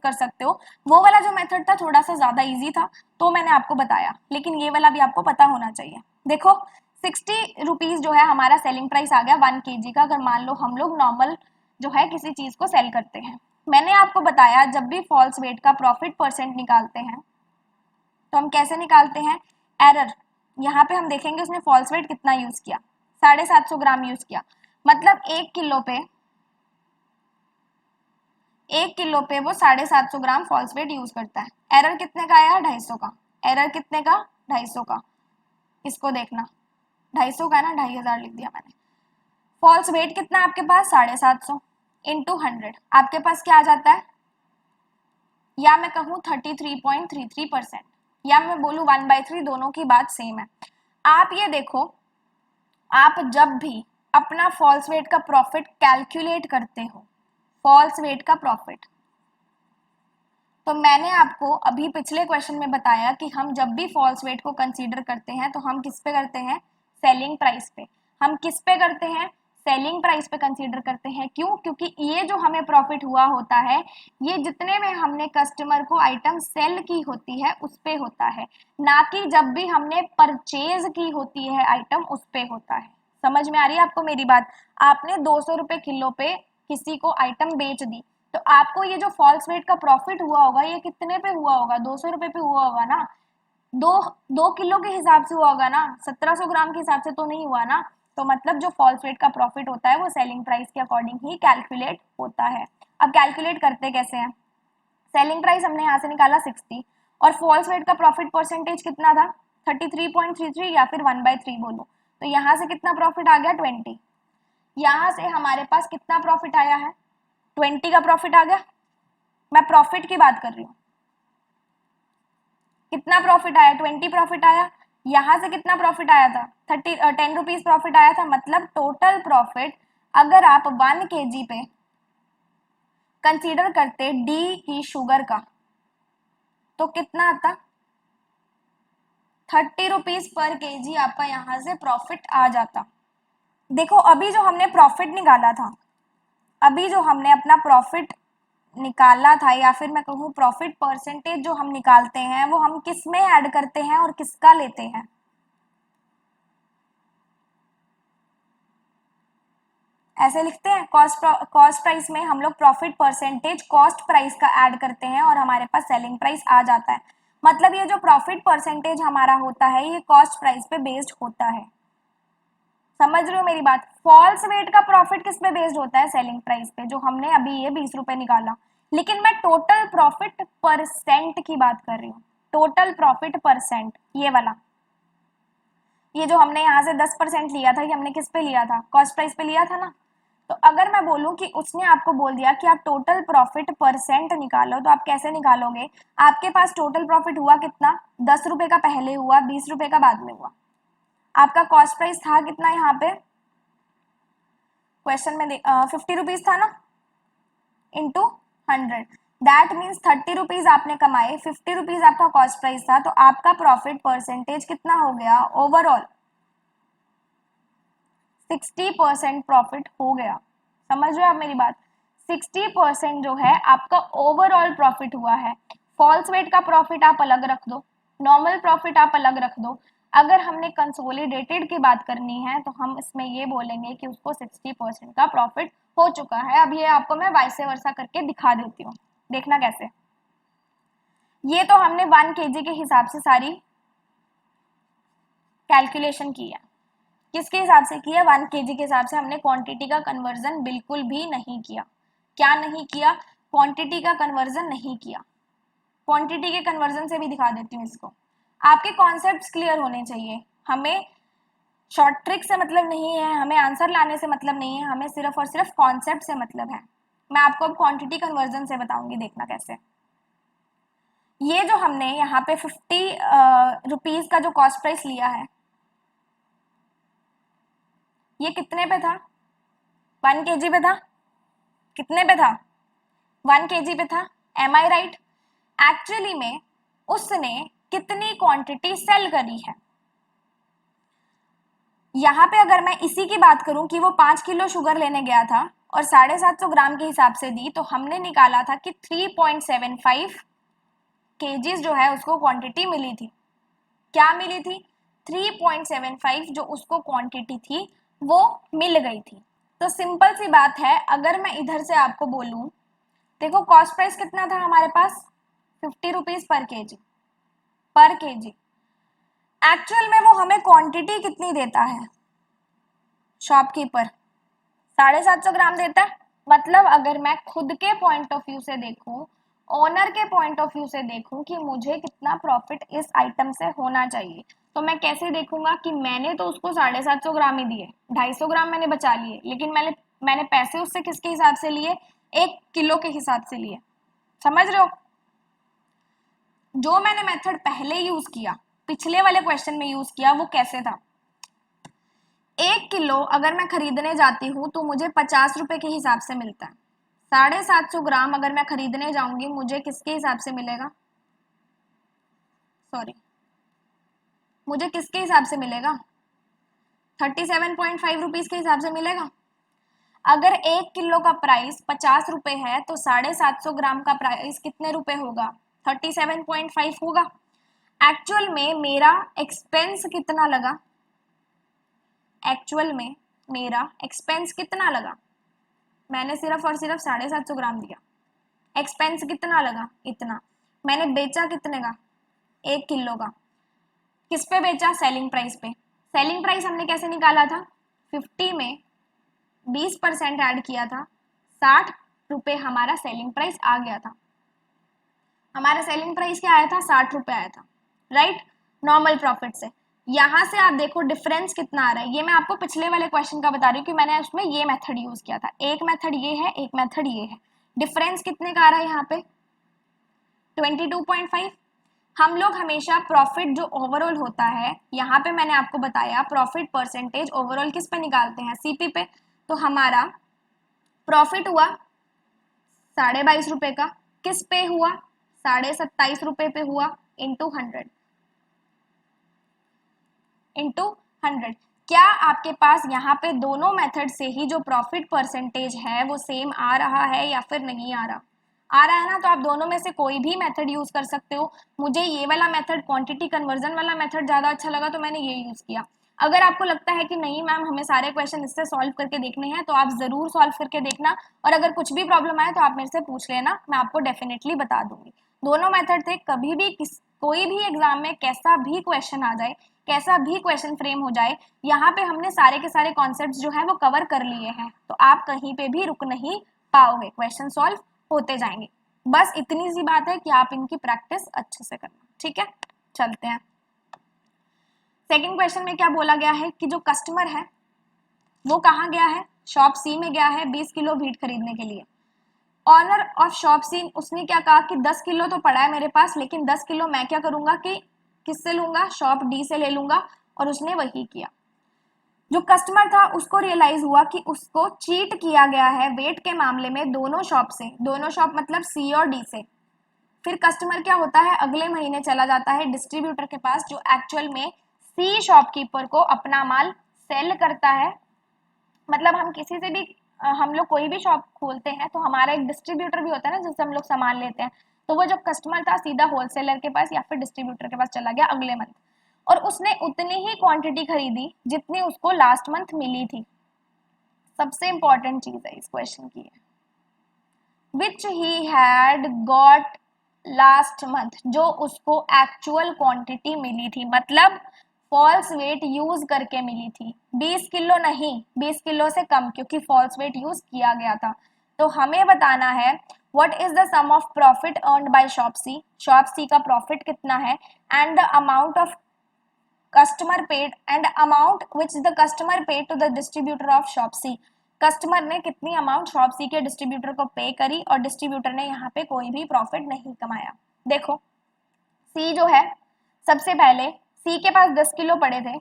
S1: कर सकते हो। वो वाला जो मेथड था थोड़ा सा ज्यादा इजी था तो मैंने आपको बताया, लेकिन ये वाला भी आपको पता होना चाहिए। देखो 60 रुपीज जो है हमारा सेलिंग प्राइस आ गया 1 kg का, अगर मान लो हम लोग नॉर्मल जो है किसी चीज को सेल करते हैं। मैंने आपको बताया जब भी फॉल्स वेट का प्रॉफिट परसेंट निकालते हैं तो हम कैसे निकालते हैं, एरर। यहाँ पे हम देखेंगे उसने फॉल्स वेट कितना यूज किया, 750 ग्राम यूज किया, मतलब 1 किलो पे वो 750 ग्राम फॉल्स वेट यूज करता है। एरर कितने का आया, 250 का। एरर कितने का, 250 का। इसको देखना, 250 का ना, 2500 लिख दिया मैंने। फॉल्स वेट कितना आपके पास, 750 इंटू 100, आपके पास क्या आ जाता है, या मैं कहूँ 33.33%, या मैं बोलूँ 1/3, दोनों की बात सेम है। आप ये देखो, आप जब भी अपना फॉल्स वेट का प्रॉफिट कैलकुलेट करते हो, फॉल्स वेट का प्रॉफिट, तो मैंने आपको अभी पिछले क्वेश्चन में बताया कि हम जब भी फॉल्स वेट को कंसीडर करते हैं तो हम किस पे करते हैं, सेलिंग प्राइस पे। हम किस पे करते हैं, सेलिंग प्राइस पे कंसीडर करते हैं। क्यों, क्योंकि ये जो हमें प्रॉफिट हुआ होता है ये जितने में हमने कस्टमर को आइटम सेल की होती है उस पे होता है, ना कि जब भी हमने परचेज की होती है आइटम उस पे होता है। समझ में आ रही है आपको मेरी बात। आपने 200 रुपए किलो पे किसी को आइटम बेच दी तो आपको ये जो फॉल्स वेट का प्रॉफिट हुआ होगा ये कितने पे हुआ होगा, 200 रुपए पे हुआ होगा ना, 2 किलो के हिसाब से हुआ होगा ना, 1700 ग्राम के हिसाब से तो नहीं हुआ ना। तो मतलब जो फॉल्स वेट का प्रॉफिट होता है वो सेलिंग प्राइस के अकॉर्डिंग ही कैलकुलेट होता है। अब कैलकुलेट करते कैसे हैं, सेलिंग प्राइस हमने यहाँ से निकाला 60 और फॉल्स वेट का प्रॉफिट परसेंटेज कितना था, 33.33 या फिर 1/3 बोलो, तो यहाँ से कितना प्रॉफिट आ गया, 20। यहाँ से हमारे पास कितना प्रॉफिट आया है, 20 का प्रॉफिट आ गया। मैं प्रॉफिट की बात कर रही हूँ, कितना प्रॉफिट आया, 20 प्रॉफिट आया। यहाँ से कितना प्रॉफिट आया था, 10 रुपीज प्रॉफिट आया था। मतलब टोटल प्रॉफिट अगर आप 1 kg पे कंसीडर करते डी की शुगर का तो कितना आता, 30 रुपीज पर kg आपका यहाँ से प्रॉफिट आ जाता। देखो अभी जो हमने प्रॉफिट निकाला था, अभी जो हमने अपना प्रॉफिट निकाला था, या फिर मैं कहूँ प्रॉफिट परसेंटेज जो हम निकालते हैं वो हम किस में ऐड करते हैं और किसका लेते हैं, ऐसे लिखते हैं, कॉस्ट प्राइस में हम लोग प्रॉफिट परसेंटेज कॉस्ट प्राइस का ऐड करते हैं और हमारे पास सेलिंग प्राइस आ जाता है। मतलब ये जो प्रॉफिट परसेंटेज हमारा होता है ये कॉस्ट प्राइस पे बेस्ड होता है। समझ रहे हो मेरी बात। फॉल्स वेट का प्रॉफिट किस पे बेस्ड होता है, सेलिंग प्राइस पे, जो हमने अभी ये 20 रुपए निकाला। लेकिन मैं टोटल प्रॉफिट परसेंट की बात कर रही हूँ, टोटल प्रॉफिट परसेंट, ये वाला, ये जो हमने यहाँ से 10% लिया था, ये हमने किस पे लिया था, कॉस्ट प्राइस पे लिया था ना। तो अगर मैं बोलूं कि उसने आपको बोल दिया कि आप टोटल प्रॉफिट परसेंट निकालो, तो आप कैसे निकालोगे, आपके पास टोटल प्रॉफिट हुआ कितना, 10 रुपए का पहले हुआ, 20 रुपए का बाद में हुआ। आपका कॉस्ट प्राइस था कितना, यहाँ पे क्वेश्चन में 50 रुपीज था ना, इंटू 100, दैट मीन्स 30 रुपीज आपने कमाए, 50 रुपीज आपका कॉस्ट प्राइस था, तो आपका प्रॉफिट परसेंटेज कितना हो गया, ओवरऑल 60% प्रॉफिट हो गया। समझ रहे हो आप मेरी बात, 60% जो है आपका ओवरऑल प्रॉफिट हुआ है। फॉल्स वेट का प्रॉफिट आप अलग रख दो, नॉर्मल प्रॉफिट आप अलग रख दो। अगर हमने कंसोलिडेटेड की बात करनी है तो हम इसमें ये बोलेंगे कि उसको 60% का प्रॉफिट हो चुका है। अब ये आपको मैं वाइस वर्सा करके दिखा देती हूँ, देखना कैसे। ये तो हमने 1 kg के हिसाब से सारी कैलकुलेशन की है। किसके हिसाब से किया, 1 kg के हिसाब से। हमने क्वांटिटी का कन्वर्जन बिल्कुल भी नहीं किया। क्या नहीं किया, क्वांटिटी का कन्वर्जन नहीं किया। क्वांटिटी के कन्वर्जन से भी दिखा देती हूँ इसको। आपके कॉन्सेप्ट्स क्लियर होने चाहिए। हमें शॉर्ट ट्रिक से मतलब नहीं है, हमें आंसर लाने से मतलब नहीं है, हमें सिर्फ और सिर्फ कॉन्सेप्ट से मतलब है। मैं आपको अब क्वांटिटी कन्वर्जन से बताऊंगी, देखना कैसे। ये जो हमने यहाँ पे 50 रुपीज का जो कॉस्ट प्राइस लिया है, ये कितने पे था? 1 kg पे था। कितने पे था? 1 kg पे था। M I right? एक्चुअली में उसने कितनी क्वांटिटी सेल करी है? यहाँ पे अगर मैं इसी की बात करूं कि वो 5 किलो शुगर लेने गया था और 750 ग्राम के हिसाब से दी, तो हमने निकाला था कि 3.75 केजीज जो है उसको क्वांटिटी मिली थी। क्या मिली थी? 3.75 जो उसको क्वांटिटी थी वो मिल गई थी। तो सिंपल सी बात है, अगर मैं इधर से आपको बोलूं, देखो कॉस्ट प्राइस कितना था हमारे पास? 50 रुपीज पर केजी। पर केजी एक्चुअल में वो हमें क्वांटिटी कितनी देता है शॉपकीपर? 750 ग्राम देता है। मतलब अगर मैं खुद के पॉइंट ऑफ व्यू से देखूं, ओनर के पॉइंट ऑफ व्यू से देखूं कि मुझे कितना प्रॉफिट इस आइटम से होना चाहिए, तो मैं कैसे देखूंगा कि मैंने तो उसको 750 ग्राम ही दिए, 250 ग्राम मैंने बचा लिए, लेकिन मैंने पैसे उससे किसके हिसाब से लिए? 1 किलो के हिसाब से लिए। समझ रहे हो? जो मैंने मेथड पहले यूज किया, पिछले वाले क्वेश्चन में यूज किया, वो कैसे था? 1 किलो अगर मैं खरीदने जाती हूँ तो मुझे 50 रुपए के हिसाब से मिलता है। 750 ग्राम अगर मैं खरीदने जाऊंगी, मुझे किसके हिसाब से मिलेगा? सॉरी, मुझे किसके हिसाब से मिलेगा? 37.5 रुपीज के हिसाब से मिलेगा। अगर 1 किलो का प्राइस 50 रुपए है तो 750 ग्राम का प्राइस कितने रुपए होगा? 37.5 होगा। एक्चुअल में मेरा एक्सपेंस कितना लगा? एक्चुअल में मेरा एक्सपेंस कितना लगा? मैंने सिर्फ और सिर्फ 750 ग्राम दिया, एक्सपेंस कितना लगा? इतना। मैंने बेचा कितने का? 1 किलो का। किस पे बेचा? सेलिंग प्राइस पे। सेलिंग प्राइस हमने कैसे निकाला था? 50 में 20% ऐड किया था, 60 रुपए हमारा सेलिंग प्राइस आ गया था। हमारा सेलिंग प्राइस क्या आया था? 60 रुपए आया था, राइट? नॉर्मल प्रॉफिट से। यहां से आप देखो डिफरेंस कितना आ रहा है। ये मैं आपको पिछले वाले क्वेश्चन का बता रही हूँ कि मैंने उसमें ये मेथड यूज किया था। एक मेथड ये है, एक मेथड ये है। डिफरेंस कितने का आ रहा है यहाँ पे? 22.5। हम लोग हमेशा प्रॉफिट जो ओवरऑल होता है, यहाँ पे मैंने आपको बताया प्रॉफिट परसेंटेज ओवरऑल किस पे निकालते हैं? सीपी पे। तो हमारा प्रॉफिट हुआ 22.5 रुपए का, किस पे हुआ? 27.5 रुपए पे हुआ, इंटू 100। क्या आपके पास यहाँ पे दोनों मेथड से ही जो प्रॉफिट परसेंटेज है वो सेम आ रहा है या फिर नहीं आ रहा? आ रहा है ना? तो आप दोनों में से कोई भी मेथड यूज कर सकते हो। मुझे ये वाला मेथड, क्वांटिटी कन्वर्जन वाला मेथड ज्यादा अच्छा लगा तो मैंने ये यूज किया। अगर आपको लगता है कि नहीं मैम हमें सारे क्वेश्चन इससे सॉल्व करके देखने हैं, तो आप जरूर सॉल्व करके देखना, और अगर कुछ भी प्रॉब्लम आए तो आप मेरे से पूछ लेना, मैं आपको डेफिनेटली बता दूंगी। दोनों मेथड थे, कभी भी कोई भी एग्जाम में कैसा भी क्वेश्चन आ जाए, कैसा भी क्वेश्चन फ्रेम हो जाए, यहाँ पे हमने सारे के सारे कॉन्सेप्ट्स जो है वो कवर कर लिए हैं, तो आप कहीं पे भी रुक नहीं पाओगे, क्वेश्चन सॉल्व होते जाएंगे। बस इतनी सी बात है कि आप इनकी प्रैक्टिस अच्छे से करना। ठीक है, चलते हैं। सेकंड क्वेश्चन में क्या बोला गया है कि जो कस्टमर है वो कहाँ गया है? शॉप सी में गया है 20 किलो वीट खरीदने के लिए। ऑनर ऑफ शॉप सी, उसने क्या कहा कि 10 किलो तो पड़ा है मेरे पास, लेकिन 10 किलो मैं क्या करूंगा कि किससे लूंगा? शॉप डी से ले लूंगा, और उसने वही किया। जो कस्टमर था उसको रियलाइज हुआ कि उसको चीट किया गया है वेट के मामले में दोनों शॉप से, दोनों शॉप मतलब सी और डी से। फिर कस्टमर क्या होता है? अगले महीने चला जाता है डिस्ट्रीब्यूटर के पास, जो एक्चुअल में सी शॉपकीपर को अपना माल सेल करता है। मतलब हम किसी से भी हम लोग कोई भी शॉप खोलते हैं तो हमारा एक डिस्ट्रीब्यूटर भी होता है ना, जिससे हम लोग सामान लेते हैं। तो वो जो कस्टमर था सीधा होलसेलर के पास या फिर डिस्ट्रीब्यूटर के पास चला गया अगले मंथ, और उसने उतनी ही क्वांटिटी खरीदी जितनी उसको लास्ट मंथ मिली थी। सबसे इंपॉर्टेंट चीज है इस क्वेश्चन की, which he had got last month, जो उसको एक्चुअल क्वांटिटी मिली थी, मतलब फॉल्स वेट यूज करके मिली थी। 20 किलो नहीं, 20 किलो से कम, क्योंकि फॉल्स वेट यूज किया गया था। तो हमें बताना है what is the sum of profit earned by shop C का प्रॉफिट कितना है, and the amount of customer paid and amount which the customer paid to the distributor of shop C, customer ने कितनी अमाउंट शॉप सी के डिस्ट्रीब्यूटर को पे करी और डिस्ट्रीब्यूटर ने यहाँ पे कोई भी प्रॉफिट नहीं कमाया। देखो सी जो है, सबसे पहले सी के पास 10 किलो पड़े थे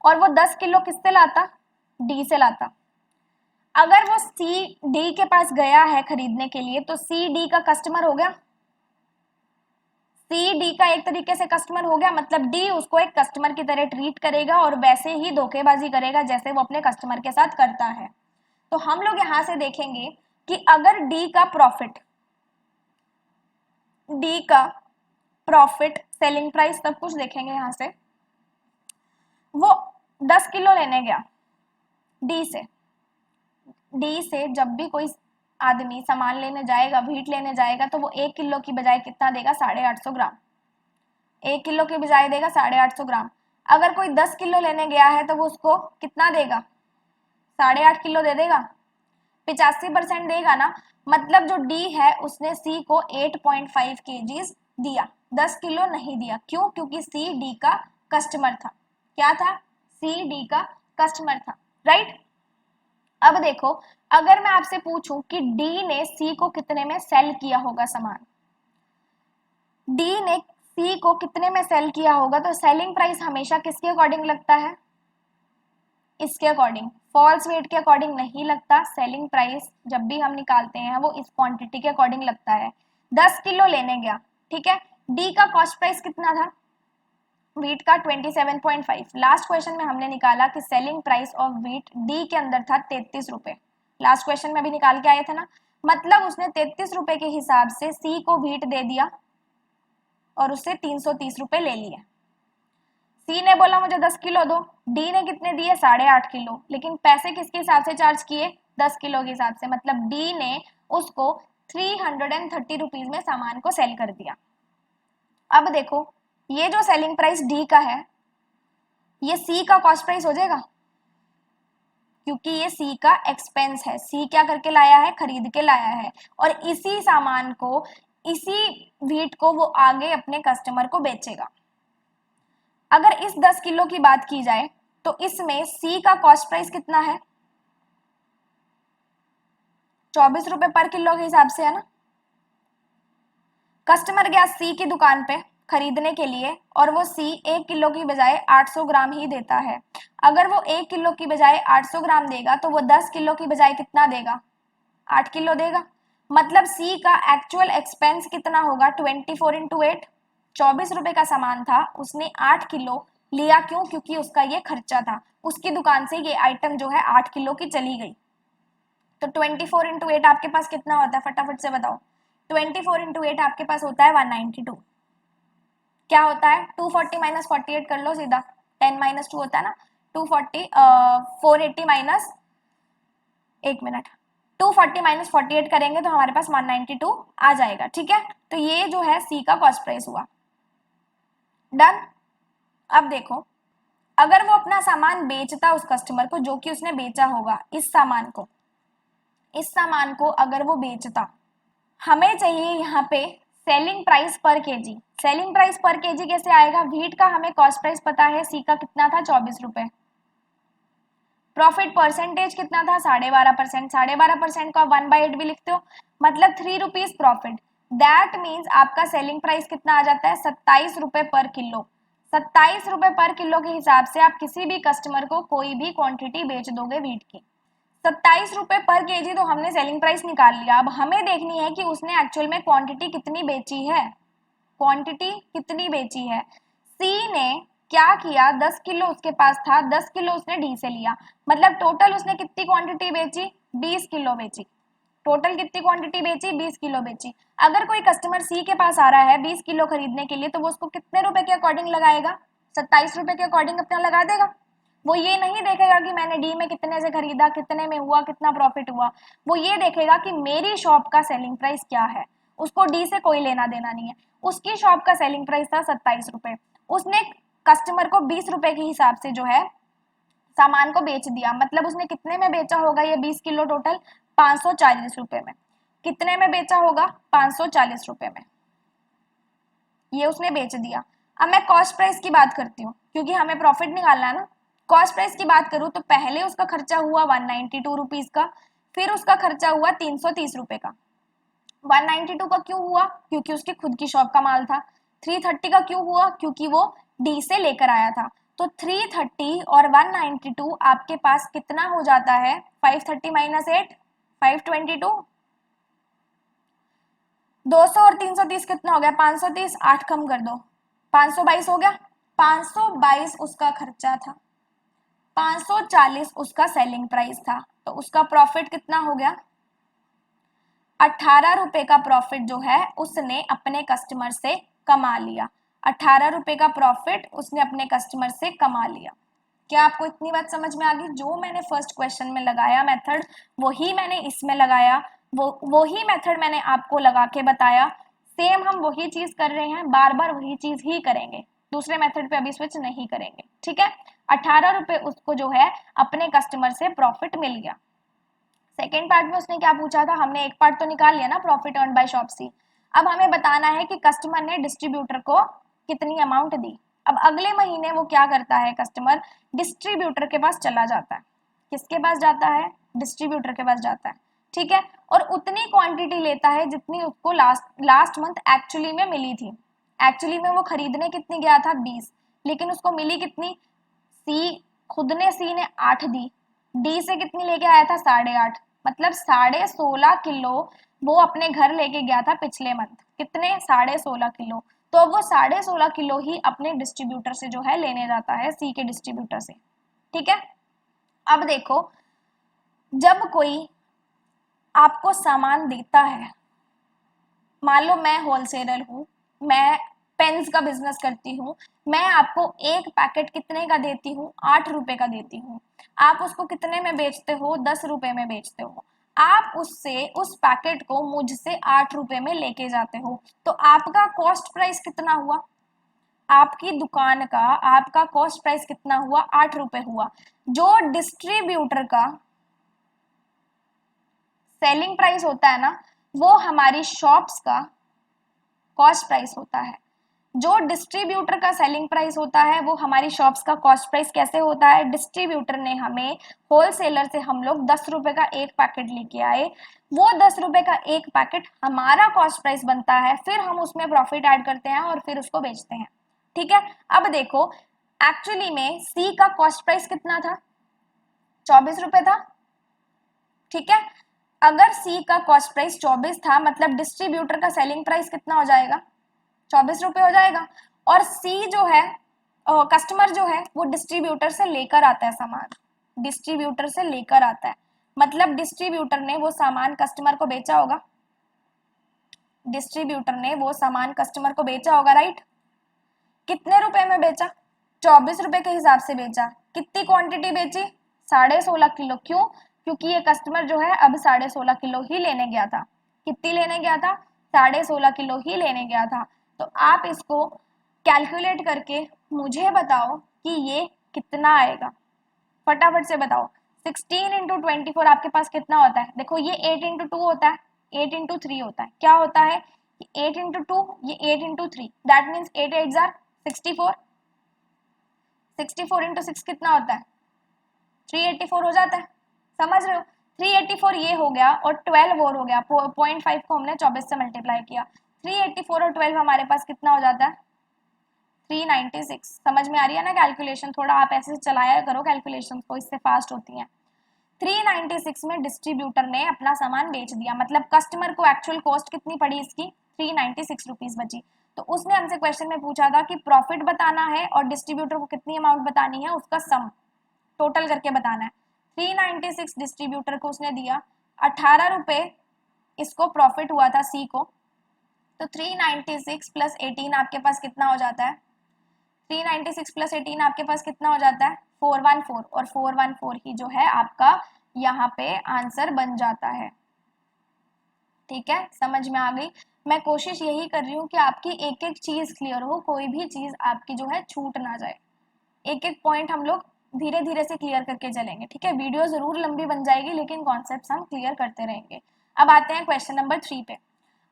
S1: और वो 10 किलो किससे लाता, डी से लाता। अगर वो सी डी के पास गया है खरीदने के लिए तो सी डी का कस्टमर हो गया, सी डी का एक तरीके से कस्टमर हो गया, मतलब डी उसको एक कस्टमर की तरह ट्रीट करेगा और वैसे ही धोखेबाजी करेगा जैसे वो अपने कस्टमर के साथ करता है। तो हम लोग यहां से देखेंगे कि अगर डी का प्रॉफिट सेलिंग प्राइस सब कुछ देखेंगे यहां से, वो 10 किलो लेने गया डी से जब भी कोई आदमी सामान लेने जाएगा, व्हीट लेने जाएगा, तो वो 1 किलो की बजाय कितना देगा, 850 ग्राम, 1 किलो की बजाय देगा 850 ग्राम। अगर कोई 10 किलो लेने गया है तो वो उसको कितना देगा, 8.5 किलो दे देगा, 85% देगा ना। मतलब जो डी है उसने सी को 8.5 kgs दिया, 10 किलो नहीं दिया। क्यों? क्योंकि सी डी का कस्टमर था। क्या था? सी डी का कस्टमर था, राइट। अब देखो, अगर मैं आपसे पूछूं कि डी ने सी को कितने में सेल किया होगा सामान, डी ने सी को कितने में सेल किया होगा, तो सेलिंग प्राइस हमेशा किसके अकॉर्डिंग लगता है, इसके अकॉर्डिंग, फॉल्स वेट के अकॉर्डिंग नहीं लगता। सेलिंग प्राइस जब भी हम निकालते हैं वो इस क्वांटिटी के अकॉर्डिंग लगता है। 10 किलो लेने गया, ठीक है, डी का कॉस्ट प्राइस कितना था, व्हीट का 27.5। लास्ट क्वेश्चन में हमने निकाला कि selling price of wheat D के अंदर था 33 रुपए, लास्ट क्वेश्चन में भी निकाल के आए थे ना। मतलब उसने 33 रुपए के हिसाब से सी को व्हीट दे दिया और उससे 330 रुपए ले लिए। सी ने बोला मुझे 10 किलो दो, डी ने कितने दिए, 8.5 किलो, लेकिन पैसे किसके हिसाब से चार्ज किए, 10 किलो के हिसाब से। मतलब डी ने उसको 330 रुपीज में सामान को सेल कर दिया। अब देखो, ये जो सेलिंग प्राइस डी का है ये सी का कॉस्ट प्राइस हो जाएगा, क्योंकि ये सी का एक्सपेंस है। सी क्या करके लाया है, खरीद के लाया है, और इसी सामान को, इसी व्हीट को वो आगे अपने कस्टमर को बेचेगा। अगर इस 10 किलो की बात की जाए तो इसमें सी का कॉस्ट प्राइस कितना है, 24 रुपए पर किलो के हिसाब से है ना। कस्टमर गया सी की दुकान पे खरीदने के लिए और वो सी 1 किलो की बजाय 800 ग्राम ही देता है। अगर वो 1 किलो की बजाय 800 ग्राम देगा तो वो 10 किलो की बजाय कितना देगा, 8 किलो देगा। मतलब सी का एक्चुअल एक्सपेंस कितना होगा, 24 इंटू 8, 24 रुपए का सामान था, उसने 8 किलो लिया। क्यों? क्योंकि उसका ये खर्चा था, उसकी दुकान से ये आइटम जो है 8 किलो की चली गई। तो 24 इंटू 8 आपके पास कितना होता है, फटाफट से बताओ। 24 इंटू 8 आपके पास होता है 192। क्या होता है, 240 माइनस 48 कर लो सीधा, 10 माइनस 2 होता है ना, 240 480 माइनस, एक मिनट, 240 माइनस 48 करेंगे तो हमारे पास 192 आ जाएगा, ठीक है। तो ये जो है सी का कॉस्ट प्राइस हुआ, डन। अब देखो, अगर वो अपना सामान बेचता उस कस्टमर को, जो कि उसने बेचा होगा, इस सामान को अगर वो बेचता, हमें चाहिए यहाँ पे सेलिंग प्राइस पर केजी। सेलिंग प्राइस पर केजी कैसे आएगा, व्हीट का हमें कॉस्ट प्राइस पता है, सी का कितना था, 24 रुपए। प्रॉफिट परसेंटेज कितना था, 12.5%। 12.5% का 1/8 भी लिखते हो, मतलब 3 रुपीज प्रॉफिट। दैट मीन्स आपका सेलिंग प्राइस कितना आ जाता है, 27 रुपए पर किलो। 27 रुपए पर किलो के हिसाब से आप किसी भी कस्टमर को कोई भी क्वांटिटी बेच दोगे व्हीट की। 27 रुपए पर केजी तो हमने सेलिंग प्राइस निकाल लिया। अब हमें देखनी है कि उसने एक्चुअल में क्वांटिटी कितनी बेची है, क्वांटिटी कितनी बेची है। सी ने क्या किया, 10 किलो उसके पास था, 10 किलो उसने डी से लिया, मतलब टोटल उसने कितनी क्वांटिटी बेची, 20 किलो बेची। टोटल कितनी क्वांटिटी बेची, 20 किलो बेची। अगर कोई कस्टमर सी के पास आ रहा है 20 किलो खरीदने के लिए, तो वो उसको कितने रुपए के अकॉर्डिंग लगाएगा, 27 रुपए के अकॉर्डिंग अपना लगा देगा। वो ये नहीं देखेगा कि मैंने डी में कितने से खरीदा, कितने में हुआ, कितना प्रॉफिट हुआ। वो ये देखेगा कि मेरी शॉप का सेलिंग प्राइस क्या है, उसको डी से कोई लेना देना नहीं है। उसकी शॉप का सेलिंग प्राइस था 27 रुपए, उसने कस्टमर को 20 रुपए के हिसाब से जो है सामान को बेच दिया। मतलब उसने कितने में बेचा होगा ये 20 किलो, टोटल 540 रुपए में। कितने में बेचा होगा? 540 रुपए में, ये उसने बेच दिया। अब मैं कॉस्ट प्राइस की बात करती हूँ क्योंकि हमें प्रॉफिट निकालना है ना। कॉस्ट प्राइस की बात करूँ तो पहले उसका खर्चा हुआ 192 रुपीज का, फिर उसका खर्चा हुआ 330 रुपए का। 192 का क्यों हुआ? क्योंकि उसकी खुद की शॉप का माल था। 330 का क्यों हुआ? क्योंकि वो डी से लेकर आया था। तो 330 और 192 आपके पास कितना हो जाता है? 530 माइनस 8, 522। 200 और 330 कितना हो गया? 530, 8 कम कर दो, 522 हो गया। 522 उसका खर्चा था, 540 उसका सेलिंग प्राइस था, तो उसका प्रॉफिट कितना हो गया? 18 रुपए का प्रॉफिट जो है उसने अपने कस्टमर से कमा लिया। 18 रुपए का प्रॉफिट उसने अपने कस्टमर से कमा लिया। क्या आपको इतनी बात समझ में आ गई? जो मैंने फर्स्ट क्वेश्चन में लगाया मेथड वही मैंने इसमें लगाया, वही मेथड मैंने आपको लगा के बताया। सेम हम वही चीज कर रहे हैं, बार बार वही चीज ही करेंगे, दूसरे मेथड पे अभी स्विच नहीं करेंगे, ठीक है। 18 रुपए उसको जो है अपने कस्टमर से प्रॉफिट मिल गया। सेकेंड पार्ट में उसने क्या पूछा था? हमने एक पार्ट तो निकाल लिया ना, प्रॉफिट अर्न बाय शॉपसी। अब हमें बताना है कि कस्टमर ने डिस्ट्रीब्यूटर को कितनी अमाउंट दी। अब अगले महीने वो क्या करता है? कस्टमर डिस्ट्रीब्यूटर के पास चला जाता है। किसके पास जाता है? डिस्ट्रीब्यूटर के पास जाता है, ठीक है। और उतनी क्वांटिटी लेता है जितनी उसको लास्ट मंथ एक्चुअली में मिली थी। एक्चुअली में वो खरीदने कितनी गया था? 20, लेकिन उसको मिली कितनी? सी ने 8 दी, डी से कितनी लेके आया था? 8.5, मतलब 16.5 किलो वो अपने घर लेके गया था पिछले मंथ। कितने? 16.5 किलो। तो अब वो 16.5 किलो ही अपने डिस्ट्रीब्यूटर से जो है लेने जाता है, सी के डिस्ट्रीब्यूटर से, ठीक है। अब देखो, जब कोई आपको सामान देता है, मान लो मैं होलसेलर हूँ, मैं पेन्स का बिजनेस करती हूँ, मैं आपको एक पैकेट कितने का देती हूँ? 8 रुपए का देती हूँ। आप उसको कितने में बेचते हो? 10 रुपए में बेचते हो। आप उससे उस पैकेट को मुझसे 8 रुपए में लेके जाते हो, तो आपका कॉस्ट प्राइस कितना हुआ? आपकी दुकान का आपका कॉस्ट प्राइस कितना हुआ? 8 रुपए हुआ। जो डिस्ट्रीब्यूटर का सेलिंग प्राइस होता है ना, वो हमारी शॉप्स का कॉस्ट प्राइस होता है। जो डिस्ट्रीब्यूटर का सेलिंग प्राइस होता है वो हमारी शॉप्स का कॉस्ट प्राइस कैसे होता है? डिस्ट्रीब्यूटर ने हमें, होलसेलर से हम लोग 10 रुपए का एक पैकेट लेके आए, वो 10 रुपए का एक पैकेट हमारा कॉस्ट प्राइस बनता है, फिर हम उसमें प्रॉफिट ऐड करते हैं और फिर उसको बेचते हैं, ठीक है। अब देखो, एक्चुअली में सी का कॉस्ट प्राइस कितना था? 24 रुपए था, ठीक है। अगर सी का कॉस्ट प्राइस 24 था, मतलब डिस्ट्रीब्यूटर का सेलिंग प्राइस कितना हो जाएगा? 24 रुपए हो जाएगा। और सी जो है, कस्टमर जो है वो डिस्ट्रीब्यूटर से लेकर आता है सामान, डिस्ट्रीब्यूटर से लेकर आता है, मतलब डिस्ट्रीब्यूटर ने वो सामान कस्टमर को बेचा होगा, डिस्ट्रीब्यूटर ने वो सामान कस्टमर को बेचा होगा, राइट। कितने रुपए में बेचा? 24 रुपए के हिसाब से बेचा। कितनी क्वांटिटी बेची? 16.5 किलो। क्यों? क्योंकि ये कस्टमर जो है अब 16.5 किलो ही लेने गया था। कितनी लेने गया था? 16.5 किलो ही लेने गया था। तो आप इसको कैलकुलेट करके मुझे बताओ कि ये कितना आएगा, फटाफट से बताओ। 16 इंटू 24 आपके पास कितना होता है? देखो, ये 8 इंटू 2 होता है, 8 इंटू 3 होता है। क्या होता है? 8 इंटू 2, ये 8 into 3, that means 8 8 jar 64। 64 into 6 कितना होता है? 384 हो जाता है, समझ रहे हो। 384 ये हो गया और 12 और हो गया, 0.5 को हमने 24 से मल्टीप्लाई किया। 384 और 12 हमारे पास कितना हो जाता है? 396। समझ में आ रही है ना कैलकुलेशन? थोड़ा आप ऐसे चलाया करो कैलकुलेशन को, इससे फास्ट होती है। 396 में डिस्ट्रीब्यूटर ने अपना सामान बेच दिया, मतलब कस्टमर को एक्चुअल कॉस्ट कितनी पड़ी इसकी? 396 रुपीज बची। तो उसने हमसे क्वेश्चन में पूछा था कि प्रॉफिट बताना है और डिस्ट्रीब्यूटर को कितनी अमाउंट बतानी है, उसका सम टोटल करके बताना है। 396 डिस्ट्रीब्यूटर को उसने दिया, 18 रुपए इसको प्रॉफिट हुआ था सी को, तो 396 प्लस 18 आपके पास कितना हो जाता है? 396 प्लस 18 आपके पास कितना हो जाता है? 414, और 414 ही जो है आपका यहाँ पे आंसर बन जाता है, ठीक है। समझ में आ गई? मैं कोशिश यही कर रही हूँ कि आपकी एक एक चीज क्लियर हो, कोई भी चीज आपकी जो है छूट ना जाए। एक एक पॉइंट हम लोग धीरे धीरे से क्लियर करके चलेंगे, ठीक है। वीडियो जरूर लंबी बन जाएगी लेकिन कॉन्सेप्ट हम क्लियर करते रहेंगे। अब आते हैं क्वेश्चन नंबर 3 पे।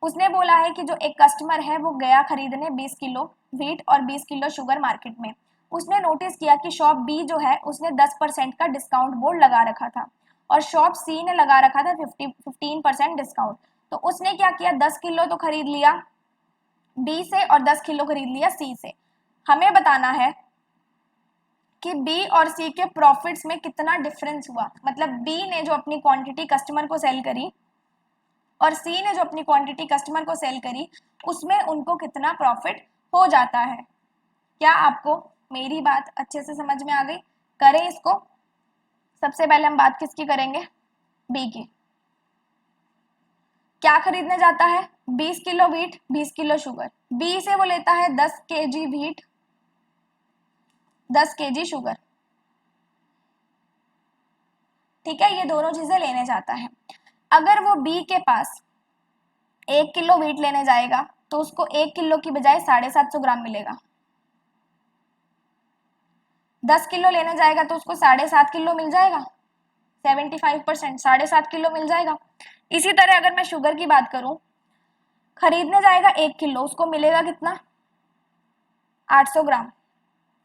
S1: उसने बोला है कि जो एक कस्टमर है वो गया खरीदने 20 किलो व्हीट और 20 किलो शुगर मार्केट में। उसने नोटिस किया कि शॉप बी जो है उसने 10% का डिस्काउंट बोर्ड लगा रखा था और शॉप सी ने लगा रखा था 15% डिस्काउंट। तो उसने क्या किया, 10 किलो तो खरीद लिया बी से और 10 किलो खरीद लिया सी से। हमें बताना है कि बी और सी के प्रॉफिट्स में कितना डिफरेंस हुआ, मतलब बी ने जो अपनी क्वांटिटी कस्टमर को सेल करी और सी ने जो अपनी क्वांटिटी कस्टमर को सेल करी उसमें उनको कितना प्रॉफिट हो जाता है। क्या आपको मेरी बात अच्छे से समझ में आ गई? करें इसको। सबसे पहले हम बात किसकी करेंगे, बी की। क्या खरीदने जाता है, 20 kilo wheat 20 kilo sugar. B से वो लेता है 10 केजी व्हीट 10 केजी शुगर, ठीक है, ये दोनों चीजें लेने जाता है। अगर वो बी के पास 1 किलो व्हीट लेने जाएगा तो उसको 1 किलो की बजाय 750 ग्राम मिलेगा। 10 किलो लेने जाएगा तो उसको 7.5 किलो मिल जाएगा, 75%, 7.5 किलो मिल जाएगा। इसी तरह अगर मैं शुगर की बात करूं, खरीदने जाएगा 1 किलो, उसको मिलेगा कितना, 800 ग्राम।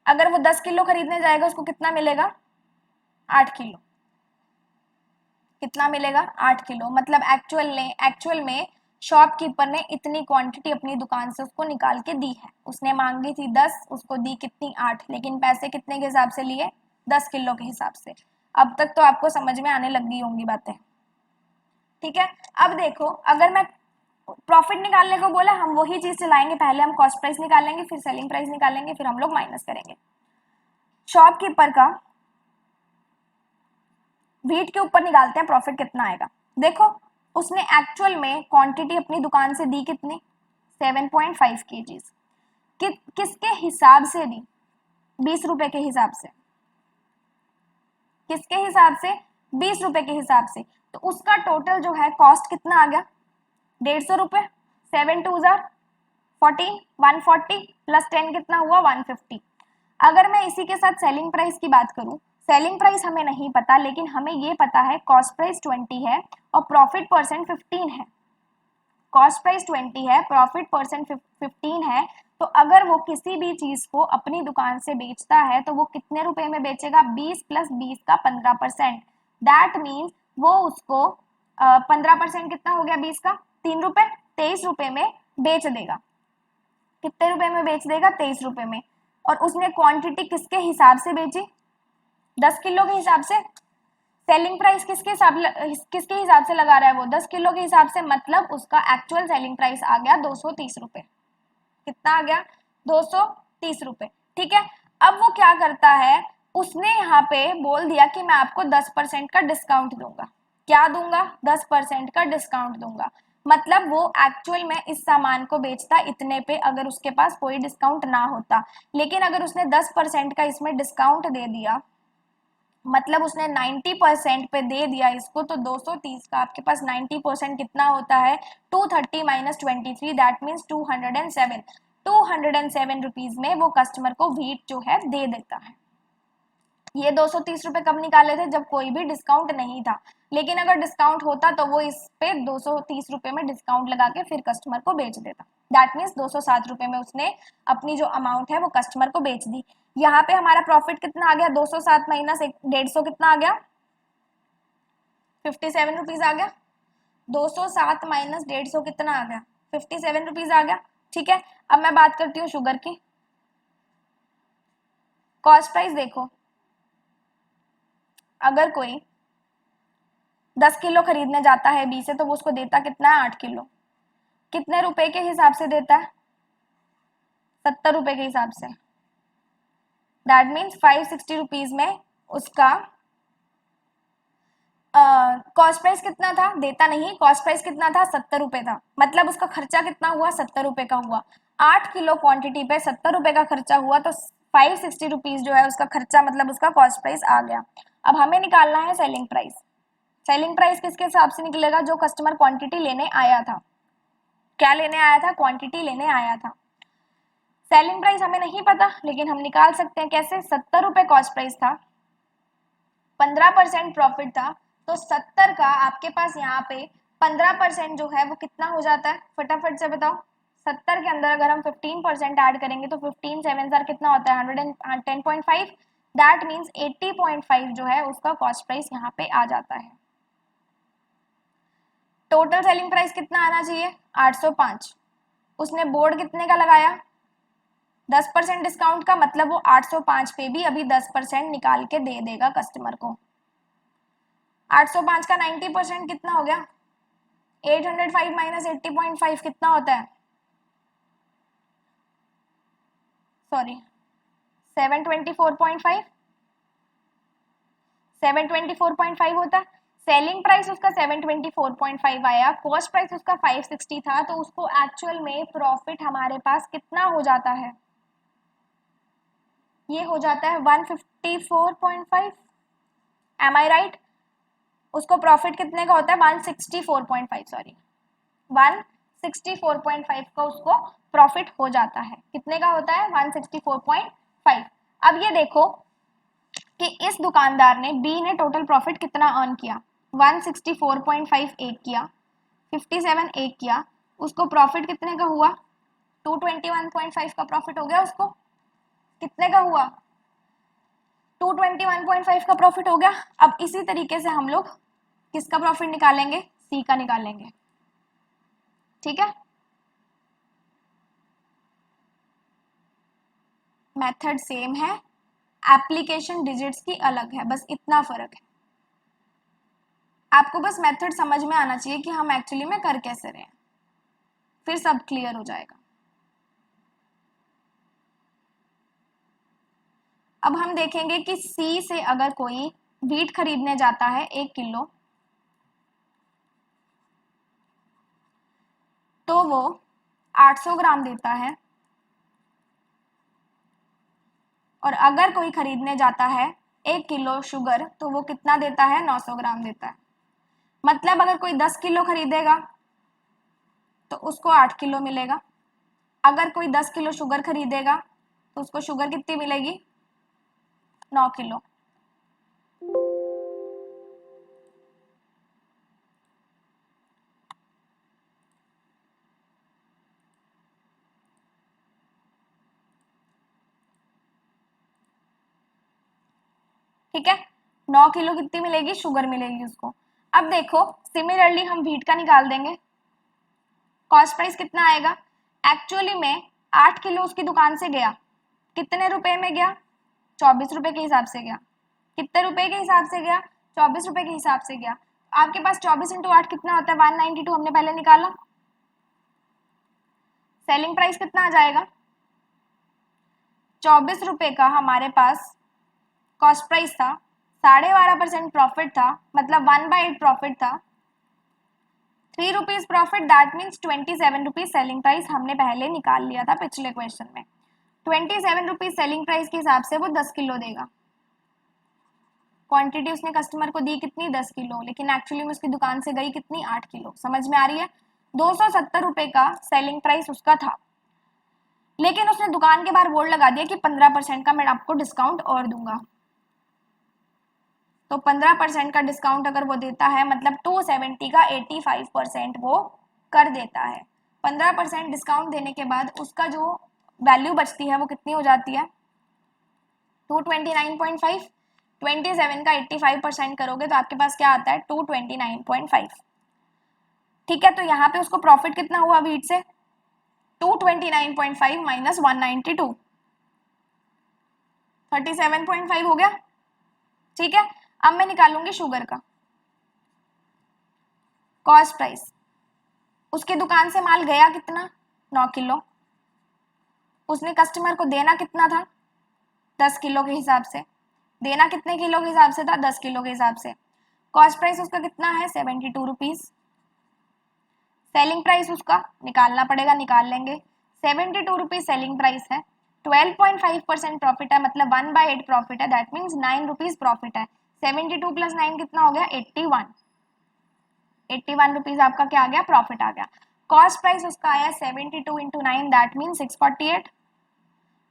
S1: अगर वो 10 किलो खरीदने जाएगा उसको कितना मिलेगा, 8 किलो। कितना मिलेगा, 8 किलो। मतलब एक्चुअल में शॉपकीपर ने इतनी क्वांटिटी अपनी दुकान से उसको निकाल के दी है। उसने मांगी थी 10, उसको दी कितनी, 8, लेकिन पैसे कितने के हिसाब से लिए, 10 किलो के हिसाब से। अब तक तो आपको समझ में आने लग गई होंगी बातें, ठीक है। अब देखो, अगर मैं प्रॉफिट निकालने को बोला, हम वही चीज चलाएंगे, पहले हम कॉस्ट प्राइस निकालेंगे, फिर सेलिंग प्राइस निकालेंगे, फिर हम लोग माइनस करेंगे। शॉपकीपर का व्हीट के ऊपर निकालते हैं प्रॉफिट कितना आएगा। देखो, उसने एक्चुअल में क्वांटिटी अपनी दुकान से दी कितनी, 7.5 केजीज। किसके हिसाब से दी, 20 रुपए के हिसाब से। किसके हिसाब से, 20 रुपए के हिसाब से। तो उसका टोटल जो है कॉस्ट कितना आ गया, 150 रुपए। 7 2 14, 140 प्लस 10 कितना हुआ, 150। अगर मैं इसी के साथ सेलिंग प्राइस की बात करूं, सेलिंग प्राइस हमें नहीं पता, लेकिन हमें ये पता है कॉस्ट प्राइस 20 है और प्रॉफिट परसेंट 15 है। कॉस्ट प्राइस 20 है, प्रॉफिट परसेंट 15 है। तो अगर वो किसी भी चीज को अपनी दुकान से बेचता है तो वो कितने रुपए में बेचेगा, 20 प्लस 20 का 15%। दैट मीन्स वो उसको 15% कितना हो गया 20 का, 3 रुपए, 23 रुपए में बेच देगा। कितने रुपए में बेच देगा, 23 रुपए में। और उसने क्वांटिटी किसके हिसाब से बेची, 10 किलो के हिसाब से। सेलिंग प्राइस किसके हिसाब से लगा रहा है वो, 10 किलो के हिसाब से। मतलब उसका एक्चुअल सेलिंग प्राइस आ गया 230 रुपए। कितना आ गया, 230 रुपए, ठीक है। अब वो क्या करता है, उसने यहाँ पे बोल दिया कि मैं आपको 10% का डिस्काउंट दूंगा। क्या दूंगा, 10% का डिस्काउंट दूंगा। मतलब वो एक्चुअल में इस सामान को बेचता इतने पे अगर उसके पास कोई डिस्काउंट ना होता, लेकिन अगर उसने 10% का इसमें डिस्काउंट दे दिया, मतलब उसने 90% पे दे दिया इसको, तो 230 का आपके पास 90% कितना होता है, 230 माइनस 23, दैट मीन्स 207। 207 रुपीज में वो कस्टमर को व्हीट जो है दे देता है। ये 230 रुपए कब निकाले थे, जब कोई भी डिस्काउंट नहीं था। लेकिन अगर डिस्काउंट होता तो वो इस पे 230 रुपए में डिस्काउंट लगा के फिर कस्टमर को बेच देता। दैट मीन्स 207 रुपए में उसने अपनी जो अमाउंट है वो कस्टमर को बेच दी। यहाँ पे हमारा प्रॉफिट कितना आ गया, 207 माइनस 150 कितना आ गया, 57 रुपीज आ गया। 207 माइनस 150 कितना आ गया, 57 रुपीज आ गया, ठीक है। अब मैं बात करती हूँ शुगर की। कॉस्ट प्राइस देखो, अगर कोई 10 किलो खरीदने जाता है बी से तो वो उसको देता कितना है, 8 किलो। कितने रुपए के हिसाब से देता है, 70 रुपए के हिसाब से। दैट मीन्स 560 रुपीज में उसका कॉस्ट प्राइस कितना था, देता नहीं, कॉस्ट प्राइस कितना था, 70 रुपए था। मतलब उसका खर्चा कितना हुआ, 70 रुपए का हुआ। 8 किलो क्वांटिटी पे 70 रुपए का खर्चा हुआ, तो 560 रुपीज जो है उसका खर्चा, मतलब उसका कॉस्ट प्राइस आ गया। अब हमें निकालना है सेलिंग प्राइस। सेलिंग प्राइस किसके हिसाब से निकलेगा, जो कस्टमर क्वांटिटी लेने आया था। क्या लेने आया था, क्वांटिटी लेने आया था। सेलिंग प्राइस हमें नहीं पता, लेकिन हम निकाल सकते हैं। कैसे, 70 रुपए कॉस्ट प्राइस था, 15% प्रॉफिट था, तो 70 का आपके पास यहाँ पे 15% जो है वो कितना हो जाता है, फटाफट से बताओ। 70 के अंदर अगर हम 15% ऐड करेंगे तो 15 7 जार कितना होता है, 110.5। दैट मीन्स 80.5 जो है उसका कॉस्ट प्राइस यहाँ पे आ जाता है। टोटल सेलिंग प्राइस कितना आना चाहिए, 805। उसने बोर्ड कितने का लगाया, 10% डिस्काउंट का, मतलब वो 805 पे भी अभी 10% निकाल के दे देगा कस्टमर को। 805 का 90% कितना हो गया, 805 माइनस 80.5 कितना होता है, सॉरी 724.5, 724.5 होता है। सेलिंग प्राइस उसका 724.5 आया, कॉस्ट प्राइस उसका 560 था, तो उसको एक्चुअल में प्रॉफिट हमारे पास कितना हो जाता है, ये हो जाता है 154.5। M I right? उसको प्रॉफिट कितने का होता है, 164.5, सॉरी 164.5 का उसको प्रॉफिट हो जाता है। कितने का होता है, 164.5। अब ये देखो कि इस दुकानदार ने, बी ने टोटल प्रॉफिट कितना अर्न किया, 164.5 एक किया, 57 एक किया, उसको प्रॉफिट कितने का हुआ, 221.5 का प्रॉफिट हो गया उसको। कितने का हुआ, 221.5 का प्रॉफिट हो गया। अब इसी तरीके से हम लोग किसका प्रॉफिट निकालेंगे, सी का निकालेंगे, ठीक है। मेथड सेम है, एप्लीकेशन डिजिट्स की अलग है, बस इतना फर्क है। आपको बस मेथड समझ में आना चाहिए कि हम एक्चुअली में कर कैसे रहे हैं, फिर सब क्लियर हो जाएगा। अब हम देखेंगे कि सी से अगर कोई व्हीट खरीदने जाता है 1 किलो, तो वो 800 ग्राम देता है, और अगर कोई खरीदने जाता है 1 किलो शुगर तो वो कितना देता है, 900 ग्राम देता है। मतलब अगर कोई 10 किलो खरीदेगा तो उसको 8 किलो मिलेगा, अगर कोई 10 किलो शुगर खरीदेगा तो उसको शुगर कितनी मिलेगी, 9 किलो। ठीक है, 9 किलो कितनी मिलेगी, शुगर मिलेगी उसको। अब देखो सिमिलरली हम व्हीट का निकाल देंगे, कॉस्ट प्राइस कितना आएगा, एक्चुअली में 8 किलो उसकी दुकान से गया, कितने रुपए में गया, 24 रुपए के हिसाब से गया। कितने रुपए के हिसाब से गया, 24 रुपए के हिसाब से गया। आपके पास 24 इंटू 8 कितना होता है, 192 हमने पहले निकाला। सेलिंग प्राइस कितना आ जाएगा, 24 रुपए का हमारे पास कॉस्ट प्राइस था, 12.5% प्रॉफिट था, मतलब 1/8 प्रॉफिट था, 3 rupees profit, that means 27 rupees selling price हमने पहले निकाल लिया था पिछले क्वेश्चन में। 27 रुपीज सेलिंग प्राइस के हिसाब से वो 10 किलो देगा। क्वांटिटी उसने कस्टमर को दी कितनी, 10 किलो, लेकिन एक्चुअली में उसकी दुकान से गई कितनी, 8 किलो। समझ में आ रही है, 270 रुपए का सेलिंग प्राइस उसका था, लेकिन उसने दुकान के बाहर बोर्ड लगा दिया कि 15% का मैं आपको डिस्काउंट और दूंगा। तो 15% का डिस्काउंट अगर वो देता है, मतलब 270 का 85% वो कर देता है। 15% डिस्काउंट देने के बाद उसका जो वैल्यू बचती है वो कितनी हो जाती है, 229.5। 27 का 85% करोगे तो आपके पास क्या आता है, 229.5। ठीक है, तो यहाँ पे उसको प्रॉफिट कितना हुआ व्हीट से, 229.5 माइनस 192, 37.5 हो गया। ठीक है, अब मैं निकालूंगी शुगर का कॉस्ट प्राइस। उसके दुकान से माल गया कितना, 9 किलो, उसने कस्टमर को देना कितना था, 10 किलो के हिसाब से, देना कितने किलो के हिसाब से था, 10 किलो के हिसाब से। कॉस्ट प्राइस उसका कितना है, 72 रुपीज। सेलिंग प्राइस उसका निकालना पड़ेगा, निकाल लेंगे, 72 रुपीज सेलिंग प्राइस है, 12.5% प्रॉफिट है, मतलब 1/8 प्रॉफिट है, दैट मीन्स 9 रुपीज प्रॉफिट है। 72 प्लस 9 कितना हो गया, 81। 81 रुपीज आपका क्या आ गया, प्रॉफिट आ गया। कॉस्ट प्राइस उसका आया 72 इंटू 9, दैट मीन 648।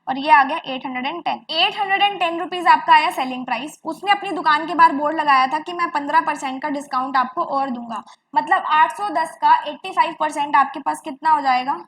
S1: और ये आ गया 810। 810 रुपीज आपका आया सेलिंग प्राइस। उसने अपनी दुकान के बाहर बोर्ड लगाया था कि मैं 15% का डिस्काउंट आपको और दूंगा, मतलब 810 का 85% आपके पास कितना हो जाएगा,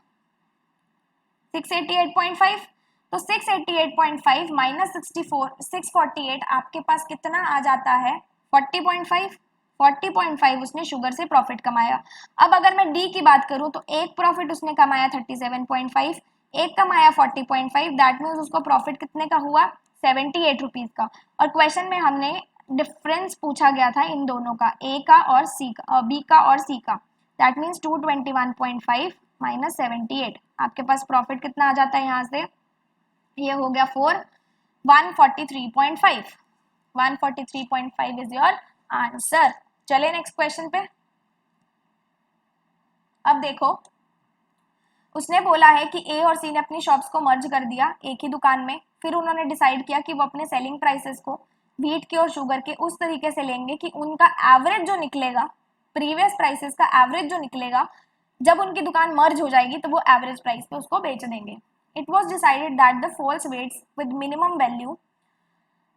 S1: 688.5। तो 688.5 माइनस 648 आपके पास कितना आ जाता है, 40.5। 40.5 उसने शुगर से प्रॉफिट कमाया। अब अगर मैं डी की बात करूं तो एक प्रॉफिट उसने कमाया 37.5, एक कमाया 40.5, दैट मीन्स उसको प्रॉफिट कितने का हुआ, 78 रुपीज का। और क्वेश्चन में हमने डिफरेंस पूछा गया था इन दोनों का, ए का और सी का, बी का और सी का, दैट मीन्स 221.5 माइनस 78, आपके पास प्रॉफिट कितना आ जाता है यहाँ से, ये हो गया 143.5। 143.5 इज योर आंसर। चले नेक्स्ट क्वेश्चन पे। अब देखो, उसने बोला है कि ए और सी ने अपनी शॉप्स को मर्ज कर दिया एक ही दुकान में। फिर उन्होंने डिसाइड किया कि वो अपने सेलिंग प्राइसेस को व्हीट के और शुगर के उस तरीके से लेंगे कि उनका एवरेज जो निकलेगा, प्रीवियस प्राइसेस का एवरेज जो निकलेगा, जब उनकी दुकान मर्ज हो जाएगी तो वो एवरेज प्राइस पे उसको बेच देंगे। It was decided that the false weights with minimum value,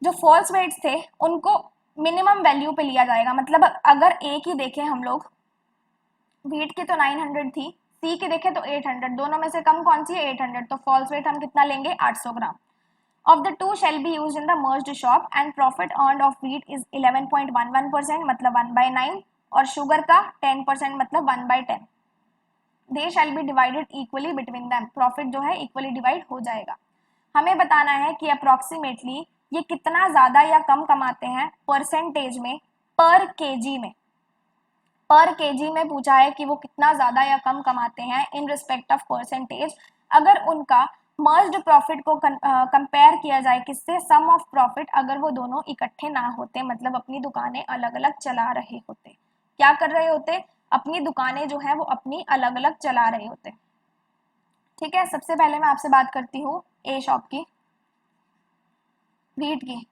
S1: जो फॉल्स वेट्स थे उनको मिनिमम वैल्यू पे लिया जाएगा। मतलब अगर ए की देखें हम लोग, व्हीट की तो 900 थी, सी की देखें तो 800, दोनों में से कम कौन सी है, 800, तो फॉल्स वेट हम कितना लेंगे, 800 ग्राम। Of the two shall be used in the merged shop and profit earned of wheat is 11.11%, मतलब 1/9, और शुगर का 10%, मतलब 1/10। They shall be divided equally between them, profit जो है इक्वली डिवाइड हो जाएगा। हमें बताना है कि अप्रोक्सीमेटली ये कितना ज्यादा या कम कमाते हैं परसेंटेज में, पर केजी में। पर केजी में पूछा है कि वो कितना ज्यादा या कम कमाते हैं इन रिस्पेक्ट ऑफ परसेंटेज। अगर उनका मर्ज्ड प्रॉफिट को कंपेयर किया जाए किससे, सम ऑफ प्रॉफिट, अगर वो दोनों इकट्ठे ना होते, मतलब अपनी दुकानें अलग अलग चला रहे होते, क्या कर रहे होते, अपनी दुकानें जो है वो अपनी अलग अलग चला रहे होते। ठीक है, सबसे पहले मैं आपसे बात करती हूँ ए शॉप की, व्हीट की।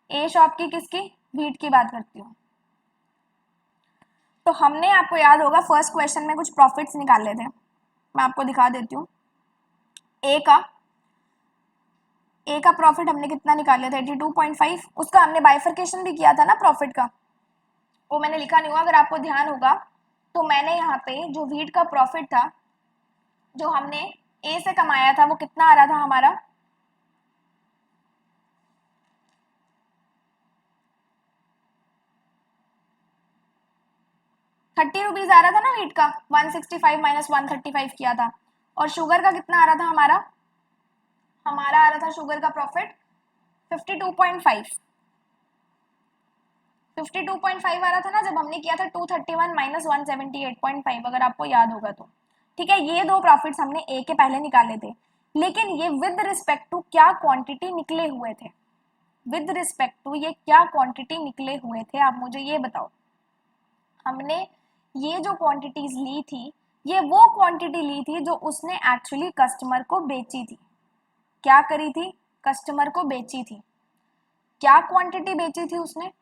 S1: ए शॉप की किसकी, व्हीट की बात करती हूँ। तो हमने, आपको याद होगा फर्स्ट क्वेश्चन में कुछ प्रॉफिट्स निकाले थे, मैं आपको दिखा देती हूँ। ए का प्रॉफिट हमने कितना निकाले थे, 82.5। उसका हमने बाइफर्केशन भी किया था ना प्रॉफिट का, वो मैंने लिखा नहीं हुआ, अगर आपको ध्यान होगा तो मैंने यहाँ पे जो व्हीट का प्रॉफिट था जो हमने ए से कमाया था वो कितना आ रहा था हमारा, 30 रुपीज आ रहा था ना व्हीट का, 165 माइनस 135 किया था। और शुगर का कितना आ रहा था हमारा आ रहा था शुगर का प्रॉफिट 52.5। 52.5 आ रहा था ना जब हमने किया था 231 माइनस 178.5, अगर आपको याद होगा तो। ठीक है, ये दो प्रॉफिट्स हमने ए के पहले निकाले थे, लेकिन ये विद रिस्पेक्ट टू क्या क्वांटिटी निकले हुए थे, विद रिस्पेक्ट टू ये क्या क्वांटिटी निकले हुए थे, आप मुझे ये बताओ। हमने ये जो क्वांटिटीज ली थी, ये वो क्वांटिटी ली थी जो उसने एक्चुअली कस्टमर को बेची थी। क्या करी थी, कस्टमर को बेची थी। क्या क्वांटिटी बेची थी उसने,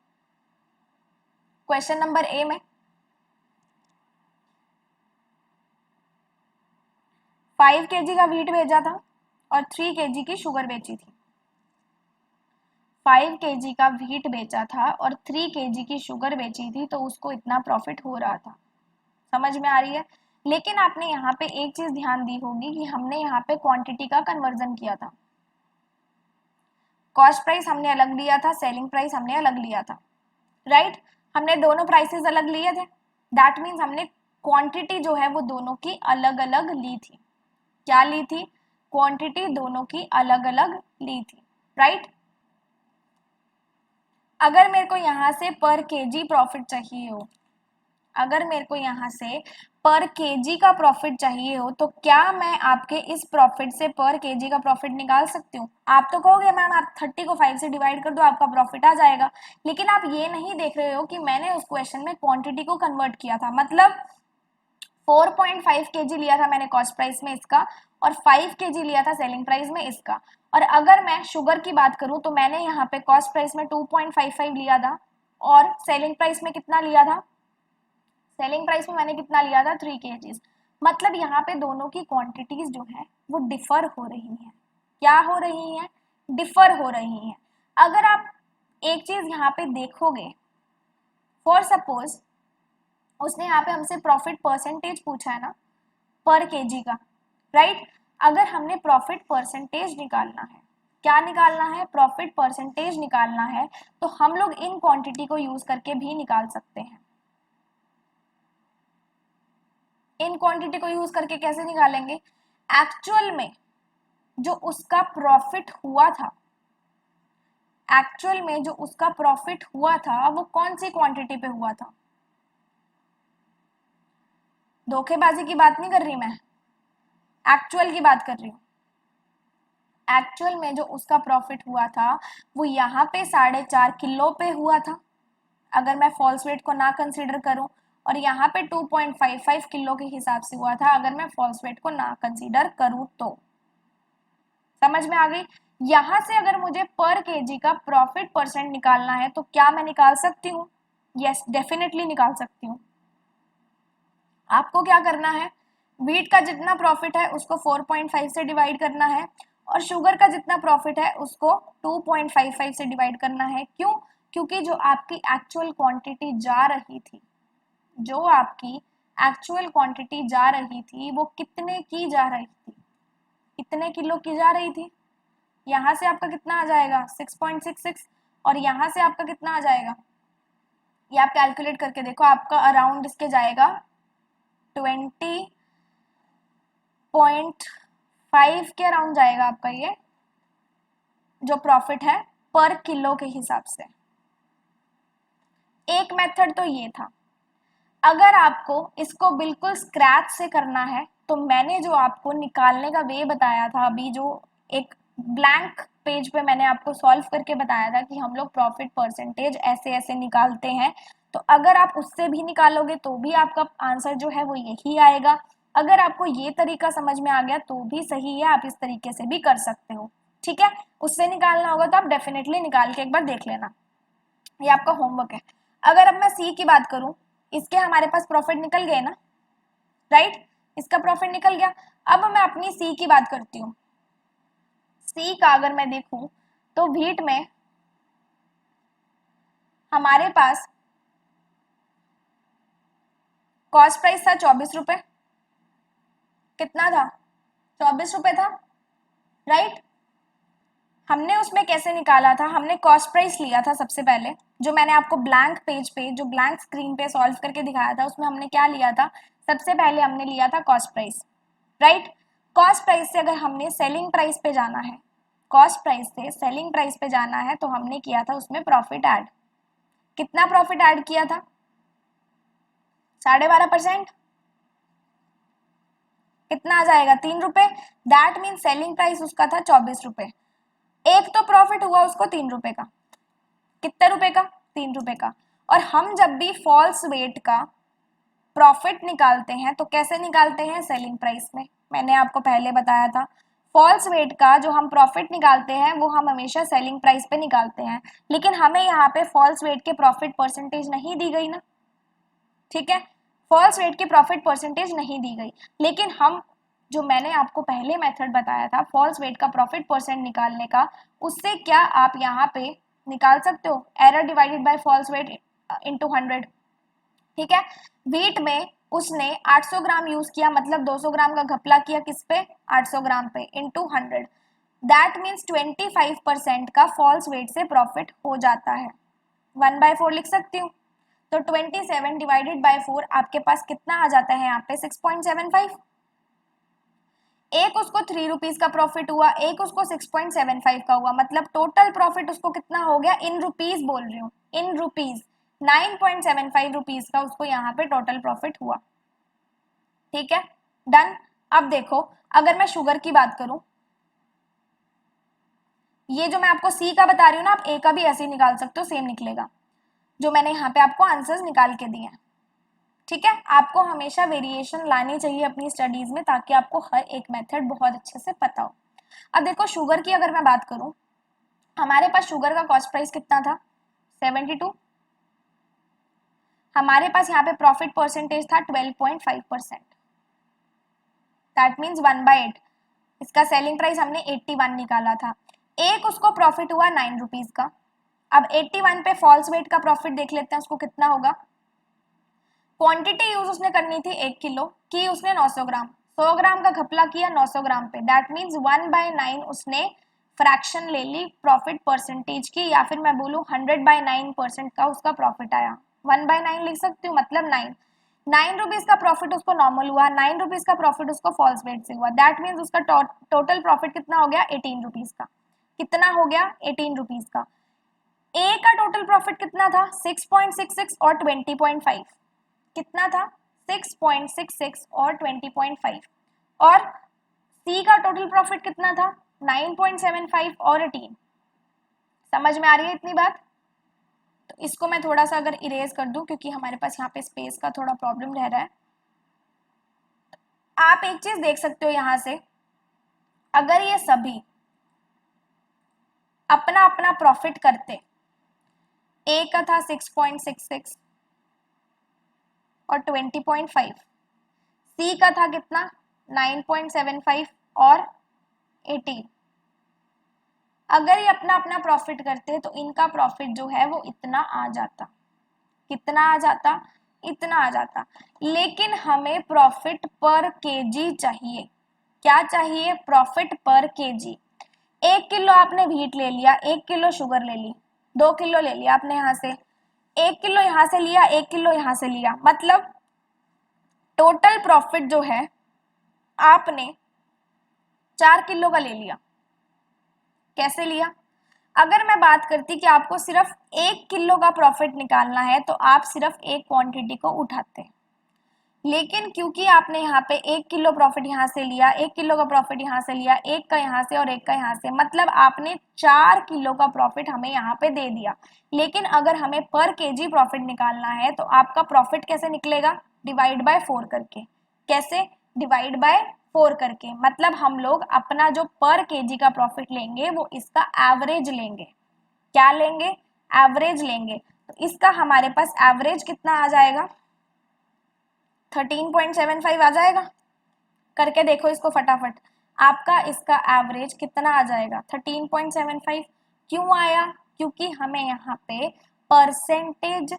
S1: क्वेश्चन नंबर ए में 5 kg का व्हीट भेजा था और 3 kg की शुगर बेची थी। 5 kg का व्हीट बेचा था और 3 kg की शुगर बेची थी, तो उसको इतना प्रॉफिट हो रहा था। समझ में आ रही है। लेकिन आपने यहाँ पे एक चीज ध्यान दी होगी कि हमने यहाँ पे क्वांटिटी का कन्वर्जन किया था। कॉस्ट प्राइस हमने अलग लिया था, सेलिंग प्राइस हमने अलग लिया था, राइट। हमने दोनों प्राइसेस अलग लिए थे, दैट मीन्स हमने क्वांटिटी जो है वो दोनों की अलग अलग ली थी। क्या ली थी, क्वांटिटी दोनों की अलग अलग ली थी, राइट। अगर मेरे को यहाँ से पर केजी प्रॉफिट चाहिए हो, अगर मेरे को यहाँ से पर केजी का प्रॉफिट चाहिए हो, तो क्या मैं आपके इस प्रॉफिट से पर केजी का प्रॉफिट निकाल सकती हूँ। आप तो कहोगे मैम आप 30 को 5 से डिवाइड कर दो आपका प्रॉफिट आ जाएगा, लेकिन आप ये नहीं देख रहे हो कि मैंने उस क्वेश्चन में क्वांटिटी को कन्वर्ट किया था। मतलब 4.5 kg लिया था मैंने कॉस्ट प्राइस में इसका, और 5 kg लिया था सेलिंग प्राइस में इसका। और अगर मैं शुगर की बात करूं तो मैंने यहाँ पे कॉस्ट प्राइस में 2.55 लिया था और सेलिंग प्राइस में कितना लिया था, सेलिंग प्राइस में मैंने कितना लिया था, 3 kg। मतलब यहाँ पे दोनों की क्वांटिटीज जो है वो डिफर हो रही हैं, क्या हो रही हैं, डिफर हो रही हैं। अगर आप एक चीज यहाँ पे देखोगे, फॉर सपोज उसने यहाँ पे हमसे प्रॉफिट परसेंटेज पूछा है ना, पर केजी का, राइट। अगर हमने प्रॉफिट परसेंटेज निकालना है, क्या निकालना है, प्रॉफिट परसेंटेज निकालना है, तो हम लोग इन क्वांटिटी को यूज करके भी निकाल सकते हैं। इन क्वांटिटी को यूज करके कैसे निकालेंगे, एक्चुअल में जो उसका प्रॉफिट हुआ था, एक्चुअल में जो उसका प्रॉफिट हुआ था वो कौन सी क्वांटिटी पे हुआ था। धोखेबाजी की बात नहीं कर रही मैं, एक्चुअल की बात कर रही हूँ। एक्चुअल में जो उसका प्रॉफिट हुआ था वो यहाँ पे 4.5 किलो पे हुआ था, अगर मैं फॉल्स वेट को ना कंसीडर करूं, और यहाँ पे 2.55 किलो के हिसाब से हुआ था अगर मैं फॉल्स वेट को ना कंसीडर करूं तो। समझ में आ गई। यहाँ से अगर मुझे पर केजी का प्रॉफिट परसेंट निकालना है तो क्या मैं निकाल सकती हूँ, यस डेफिनेटली निकाल सकती हूँ। आपको क्या करना है, व्हीट का जितना प्रॉफिट है उसको 4.5 से डिवाइड करना है, और शुगर का जितना प्रॉफिट है उसको 2.55 से डिवाइड करना है। क्यों, क्योंकि जो आपकी एक्चुअल क्वांटिटी जा रही थी, जो आपकी एक्चुअल क्वांटिटी जा रही थी वो कितने की जा रही थी, कितने किलो की जा रही थी। यहाँ से आपका कितना आ जाएगा 6.66, और यहाँ से आपका कितना आ जाएगा, ये आप कैलकुलेट करके देखो, आपका अराउंड इसके जाएगा 20.5 के अराउंड जाएगा आपका ये जो प्रॉफिट है पर किलो के हिसाब से। एक मेथड तो ये था। अगर आपको इसको बिल्कुल स्क्रैच से करना है तो मैंने जो आपको निकालने का वे बताया था अभी, जो एक ब्लैंक पेज पे मैंने आपको सॉल्व करके बताया था कि हम लोग प्रॉफिट परसेंटेज ऐसे ऐसे निकालते हैं, तो अगर आप उससे भी निकालोगे तो भी आपका आंसर जो है वो यही आएगा। अगर आपको ये तरीका समझ में आ गया तो भी सही है, आप इस तरीके से भी कर सकते हो, ठीक है। उससे निकालना होगा तो आप डेफिनेटली निकाल के एक बार देख लेना, ये आपका होमवर्क है। अगर अब मैं सी की बात करूं, इसके हमारे पास प्रॉफिट निकल गए ना, राइट, इसका प्रॉफिट निकल गया। अब मैं अपनी सी की बात करती हूँ। सी का अगर मैं देखूं तो व्हीट में हमारे पास कॉस्ट प्राइस था 24 रुपए, कितना था, 24 रुपए था, राइट। हमने उसमें कैसे निकाला था, हमने कॉस्ट प्राइस लिया था सबसे पहले, जो मैंने आपको ब्लैंक पेज पे, जो ब्लैंक स्क्रीन पे सॉल्व करके दिखाया था उसमें हमने क्या लिया था, सबसे पहले हमने लिया था cost price, right. Cost price से अगर हमने सेलिंग प्राइस पे जाना है, कॉस्ट प्राइस से सेलिंग प्राइस पे जाना है तो हमने किया था उसमें प्रॉफिट ऐड। कितना प्रॉफिट ऐड किया था, 12.5%, कितना आ जाएगा 3 रुपए। दैट मीन सेलिंग प्राइस उसका था 24 रुपए। एक तो प्रॉफिट हुआ उसको 3 रुपए का, कितने रुपए का, 3 रुपए का। और हम जब भी फॉल्स वेट का प्रॉफिट निकालते हैं तो कैसे निकालते हैं, सेलिंग प्राइस में, मैंने आपको पहले बताया था। फॉल्स वेट का जो हम प्रॉफिट निकालते हैं वो हम हमेशा सेलिंग प्राइस पे निकालते हैं, लेकिन हमें यहाँ पे फॉल्स वेट के प्रॉफिट परसेंटेज नहीं दी गई ना, ठीक है, फॉल्स वेट की प्रॉफिट परसेंटेज नहीं दी गई, लेकिन हम जो मैंने आपको पहले मेथड बताया था फॉल्स वेट का प्रॉफिट परसेंट निकालने का, उससे क्या आप यहाँ पे निकाल सकते हो, error divided by false weight into 100, ठीक है। व्हीट में उसने 800 ग्राम यूज किया, मतलब 200 ग्राम का घपला किया किस पे, 800 ग्राम पे, इनटू 100, दैट मीन्स 25% का फॉल्स वेट से प्रॉफिट हो जाता है। 1/4 लिख सकती हूँ, तो 27 डिवाइडेड बाय 4 आपके पास कितना आ जाता है यहाँ पे 6.75। एक उसको 3 रुपीज का प्रॉफिट हुआ, एक उसको 6.75 का हुआ, मतलब टोटल प्रॉफिट उसको कितना हो गया, इन रुपीज बोल रही हूँ, इन रुपीज 9.75 रुपीज का उसको यहाँ पे टोटल प्रॉफिट हुआ, ठीक है, डन। अब देखो अगर मैं शुगर की बात करूं, ये जो मैं आपको सी का बता रही हूँ ना, आप ए का भी ऐसे ही निकाल सकते हो, सेम निकलेगा, जो मैंने यहाँ पे आपको आंसर्स निकाल के दिए हैं, ठीक है। आपको हमेशा वेरिएशन लानी चाहिए अपनी स्टडीज में ताकि आपको हर एक मेथड बहुत अच्छे से पता हो। अब देखो शुगर की अगर मैं बात करूं, हमारे पास शुगर का कॉस्ट प्राइस कितना था 72, हमारे पास यहाँ पे प्रॉफिट परसेंटेज था 12.5%, दैट मीन्स 1/8। इसका सेलिंग प्राइस हमने 81 निकाला था। एक उसको प्रॉफिट हुआ 9 रुपीज का। अब 81 पे फॉल्स वेट का प्रॉफिट देख लेते हैं उसको कितना होगा। क्वांटिटी यूज उसने करनी थी 1 किलो की, उसने 900 ग्राम, 100 ग्राम का घपला किया 900 ग्राम पे, दैट मीन्स 1/9 उसने फ्रैक्शन ले ली प्रॉफिट परसेंटेज की, या फिर मैं बोलूँ 100/9% का उसका प्रॉफिट आया। 1/9 लिख सकती हूँ, मतलब 9 रुपीज का प्रॉफिट उसको नॉर्मल हुआ, 9 रुपीज का प्रॉफिट उसको फॉल्स वेट से हुआ, दैट मीन्स उसका टोटल प्रॉफिट कितना हो गया 18 रुपीज का। कितना हो गया 18 रुपीज का। ए का टोटल प्रॉफिट कितना था 6.66 और 20.5, कितना था 6.66 और 20.5, और सी का टोटल प्रॉफिट कितना था 9.75 और 18। समझ में आ रही है इतनी बात। तो इसको मैं थोड़ा सा अगर इरेज कर दूं, क्योंकि हमारे पास यहाँ पे स्पेस का थोड़ा प्रॉब्लम रह रहा है। आप एक चीज देख सकते हो यहां से, अगर ये सभी अपना अपना प्रॉफिट करते, ए का था 6.66 और 20.5, सी का था कितना 9.75 और 18, अगर ये अपना अपना प्रॉफिट करते तो इनका प्रॉफिट जो है वो इतना आ जाता। कितना आ जाता, इतना आ जाता। लेकिन हमें प्रॉफिट पर केजी चाहिए। क्या चाहिए, प्रॉफिट पर केजी। 1 किलो आपने व्हीट ले लिया, 1 किलो शुगर ले ली, 2 किलो ले लिया आपने यहाँ से, 1 किलो यहाँ से लिया, 1 किलो यहाँ से लिया, मतलब टोटल प्रॉफिट जो है आपने 4 किलो का ले लिया। कैसे लिया, अगर मैं बात करती कि आपको सिर्फ 1 किलो का प्रॉफिट निकालना है तो आप सिर्फ एक क्वांटिटी को उठाते, लेकिन क्योंकि आपने यहाँ पे 1 किलो प्रॉफिट यहाँ से लिया, 1 किलो का प्रॉफिट यहाँ से लिया, एक का यहाँ से और एक का यहाँ से, मतलब आपने 4 किलो का प्रॉफिट हमें यहाँ पे दे दिया। लेकिन अगर हमें पर केजी प्रॉफिट निकालना है तो आपका प्रॉफिट कैसे निकलेगा, डिवाइड बाय 4 करके। कैसे, डिवाइड बाय 4 करके, मतलब हम लोग अपना जो पर केजी का प्रॉफिट लेंगे वो इसका एवरेज लेंगे। क्या लेंगे, एवरेज लेंगे। तो इसका हमारे पास एवरेज कितना आ जाएगा 13.75 आ जाएगा। करके देखो इसको फटाफट, आपका इसका एवरेज कितना आ जाएगा 13.75। क्यों आया, क्योंकि हमें यहाँ पे परसेंटेज,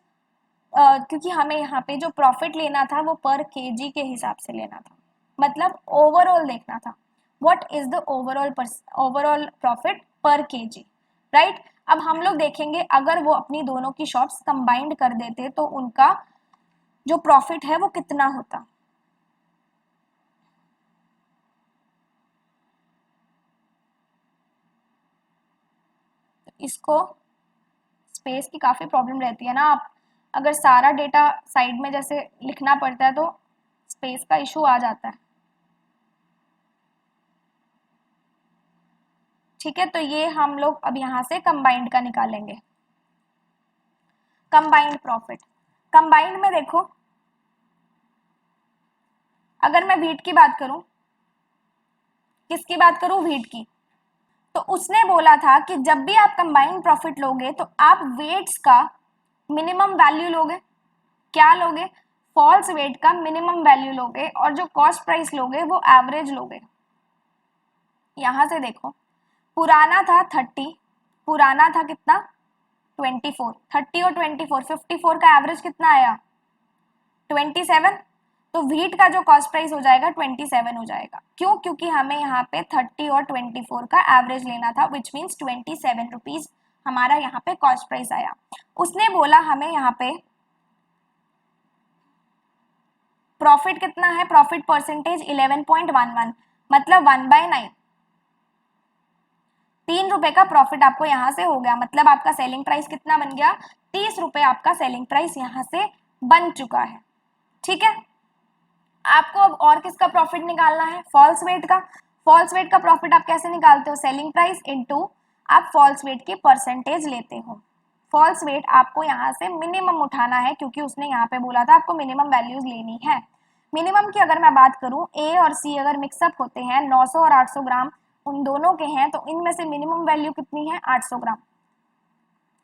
S1: क्योंकि हमें यहाँ पे जो प्रॉफिट लेना था वो पर केजी के हिसाब से लेना था, मतलब ओवरऑल देखना था, what is the overall profit पर केजी, राइट। अब हम लोग देखेंगे अगर वो अपनी दोनों की शॉप्स कंबाइंड कर देते तो उनका जो प्रॉफिट है वो कितना होता। इसको स्पेस की काफी प्रॉब्लम रहती है ना, आप अगर सारा डेटा साइड में जैसे लिखना पड़ता है तो स्पेस का इशू आ जाता है। ठीक है, तो ये हम लोग अब यहां से कंबाइंड का निकालेंगे। कंबाइंड प्रॉफिट, कंबाइंड में देखो अगर मैं व्हीट की बात करूं, किसकी बात करूं, व्हीट की, तो उसने बोला था कि जब भी आप कंबाइंड प्रॉफिट लोगे तो आप वेट्स का मिनिमम वैल्यू लोगे। क्या लोगे, फॉल्स वेट का मिनिमम वैल्यू लोगे, और जो कॉस्ट प्राइस लोगे वो एवरेज लोगे। यहां से देखो, पुराना था 30, पुराना था कितना 24, 30 और 24, 54 का एवरेज कितना आया 27, तो व्हीट का जो कॉस्ट प्राइस हो जाएगा 27 हो जाएगा। क्यों, क्योंकि हमें यहाँ पे 30 और 24 का एवरेज लेना था, विच मीन्स 27 रुपीज हमारा यहाँ पे कॉस्ट प्राइस आया। उसने बोला हमें यहाँ पे प्रॉफिट कितना है, प्रॉफिट परसेंटेज 11.11, मतलब 1/9, 3 रुपए का प्रॉफिट आपको यहाँ से हो गया, मतलब आपका सेलिंग प्राइस कितना बन गया 30 रुपए, आपका सेलिंग प्राइस यहाँ से बन चुका है। ठीक है, आपको अब और किसका प्रॉफिट निकालना है, फॉल्स वेट का। फॉल्स वेट का प्रॉफिट आप कैसे निकालते हो, सेलिंग प्राइस इनटू आप फॉल्स वेट की परसेंटेज लेते हो। फॉल्स वेट आपको यहाँ से मिनिमम उठाना है, क्योंकि उसने यहाँ पे बोला था आपको मिनिमम वैल्यूज लेनी है। मिनिमम की अगर मैं बात करूं, ए और सी अगर मिक्सअप होते हैं 900 और 800 ग्राम उन दोनों के हैं, तो इनमें से मिनिमम वैल्यू कितनी है 800 ग्राम।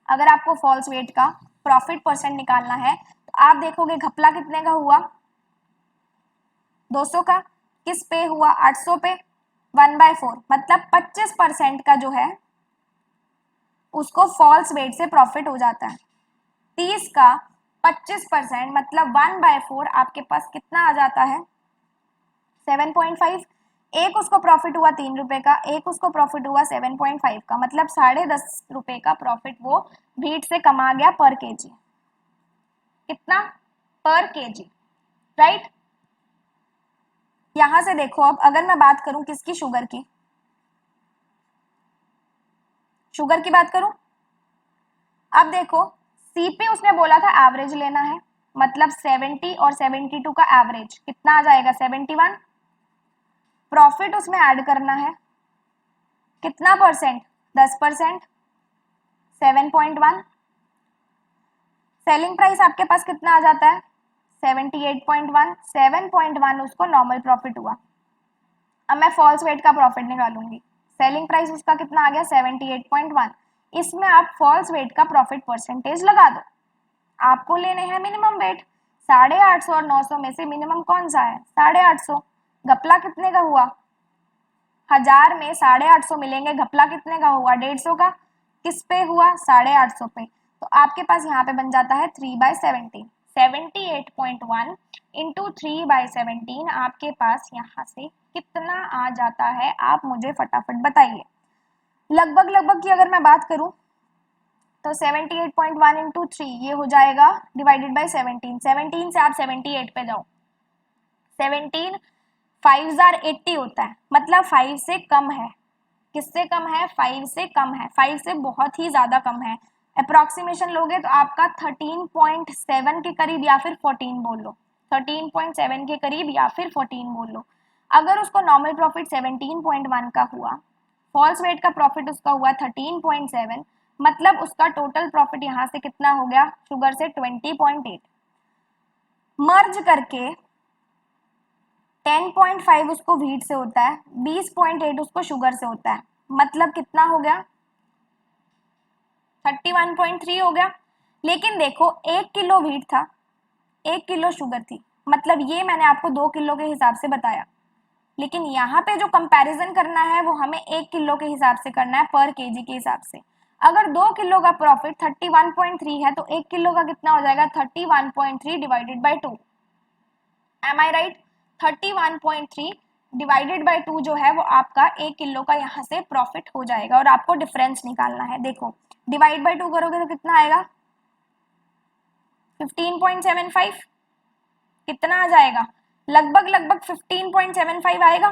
S1: अगर आपको फॉल्स वेट का प्रॉफिट परसेंट निकालना है तो आप देखोगे घपला कितने का हुआ 200 का, किस पे हुआ 800 पे, 1/4 मतलब 25% का जो है उसको फॉल्स वेट से प्रॉफिट हो जाता है। 30 का 25% मतलब 1/4 आपके पास कितना आ जाता है 7.5। एक उसको प्रॉफिट हुआ 3 रुपए का, एक उसको प्रॉफिट हुआ 7.5 का, मतलब 10.5 रुपए का प्रॉफिट वो व्हीट से कमा गया पर केजी। कितना? पर केजी, राइट। यहां से देखो, अब अगर मैं बात करूं किसकी, शुगर की बात करूं। अब देखो सी पे उसने बोला था एवरेज लेना है, मतलब 70 और 72 का एवरेज कितना आ जाएगा 71। प्रॉफिट उसमें ऐड करना है, कितना परसेंट 10%, 7.1। सेलिंग प्राइस आपके पास कितना आ जाता है 78.1, 7.1 उसको नॉर्मल प्रॉफिट हुआ। अब मैं फॉल्स वेट का प्रॉफिट निकालूंगी, सेलिंग प्राइस उसका कितना आ गया 78.1, इसमें आप फॉल्स वेट का प्रॉफिट परसेंटेज लगा दो। आपको लेने हैं मिनिमम वेट, 850 और 900 में से मिनिमम कौन सा है 850। घपला कितने का हुआ, 1000 में 850 मिलेंगे, घपला कितने का हुआ 150 का, किस पे हुआ 850 पे। तो आपके पास यहाँ पे बन जाता है 3/17, 78.1 इंटू 3/17 आपके पास यहाँ से कितना आ जाता है, आप मुझे फटाफट बताइए। लगभग लगभग की अगर मैं बात करूं तो 78.1 इंटू 3 ये हो जाएगा डिवाइडेड बाई 17, 17 से आप 78 पे जाओ, 17 5 80 होता है, मतलब 5 से कम है। किससे कम है 5 से कम है, 5 से बहुत ही ज्यादा कम है। अप्रोक्सीमेशन लोगे तो आपका 13.7 के करीब या फिर 14 बोल लो, 13.7 के करीब या फिर 14 बोल लो। अगर उसको नॉर्मल प्रॉफिट 17.1 का हुआ, फॉल्स वेट का प्रॉफिट उसका हुआ 13.7, मतलब उसका टोटल प्रॉफिट यहाँ से कितना हो गया शुगर से 20.8। मर्ज करके 10.5 उसको व्हीट से होता है, 20.8 उसको शुगर से होता है, मतलब कितना हो गया 31.3 हो गया। लेकिन देखो 1 किलो व्हीट था, 1 किलो शुगर थी, मतलब ये मैंने आपको 2 किलो के हिसाब से बताया। लेकिन यहाँ पे जो कंपैरिजन करना है वो हमें 1 किलो के हिसाब से करना है, पर केजी के हिसाब से। अगर 2 किलो का प्रॉफिट 31.3 है तो 1 किलो का कितना हो जाएगा 31.3 divided by 2। Am I right? 31.3 divided by 2 जो है वो आपका 1 किलो का यहाँ से प्रॉफिट हो जाएगा, और आपको डिफरेंस निकालना है। देखो डिवाइड बाई 2 करोगे तो कितना आएगा 15.75, कितना आ जाएगा लगभग लगभग 15.75 आएगा,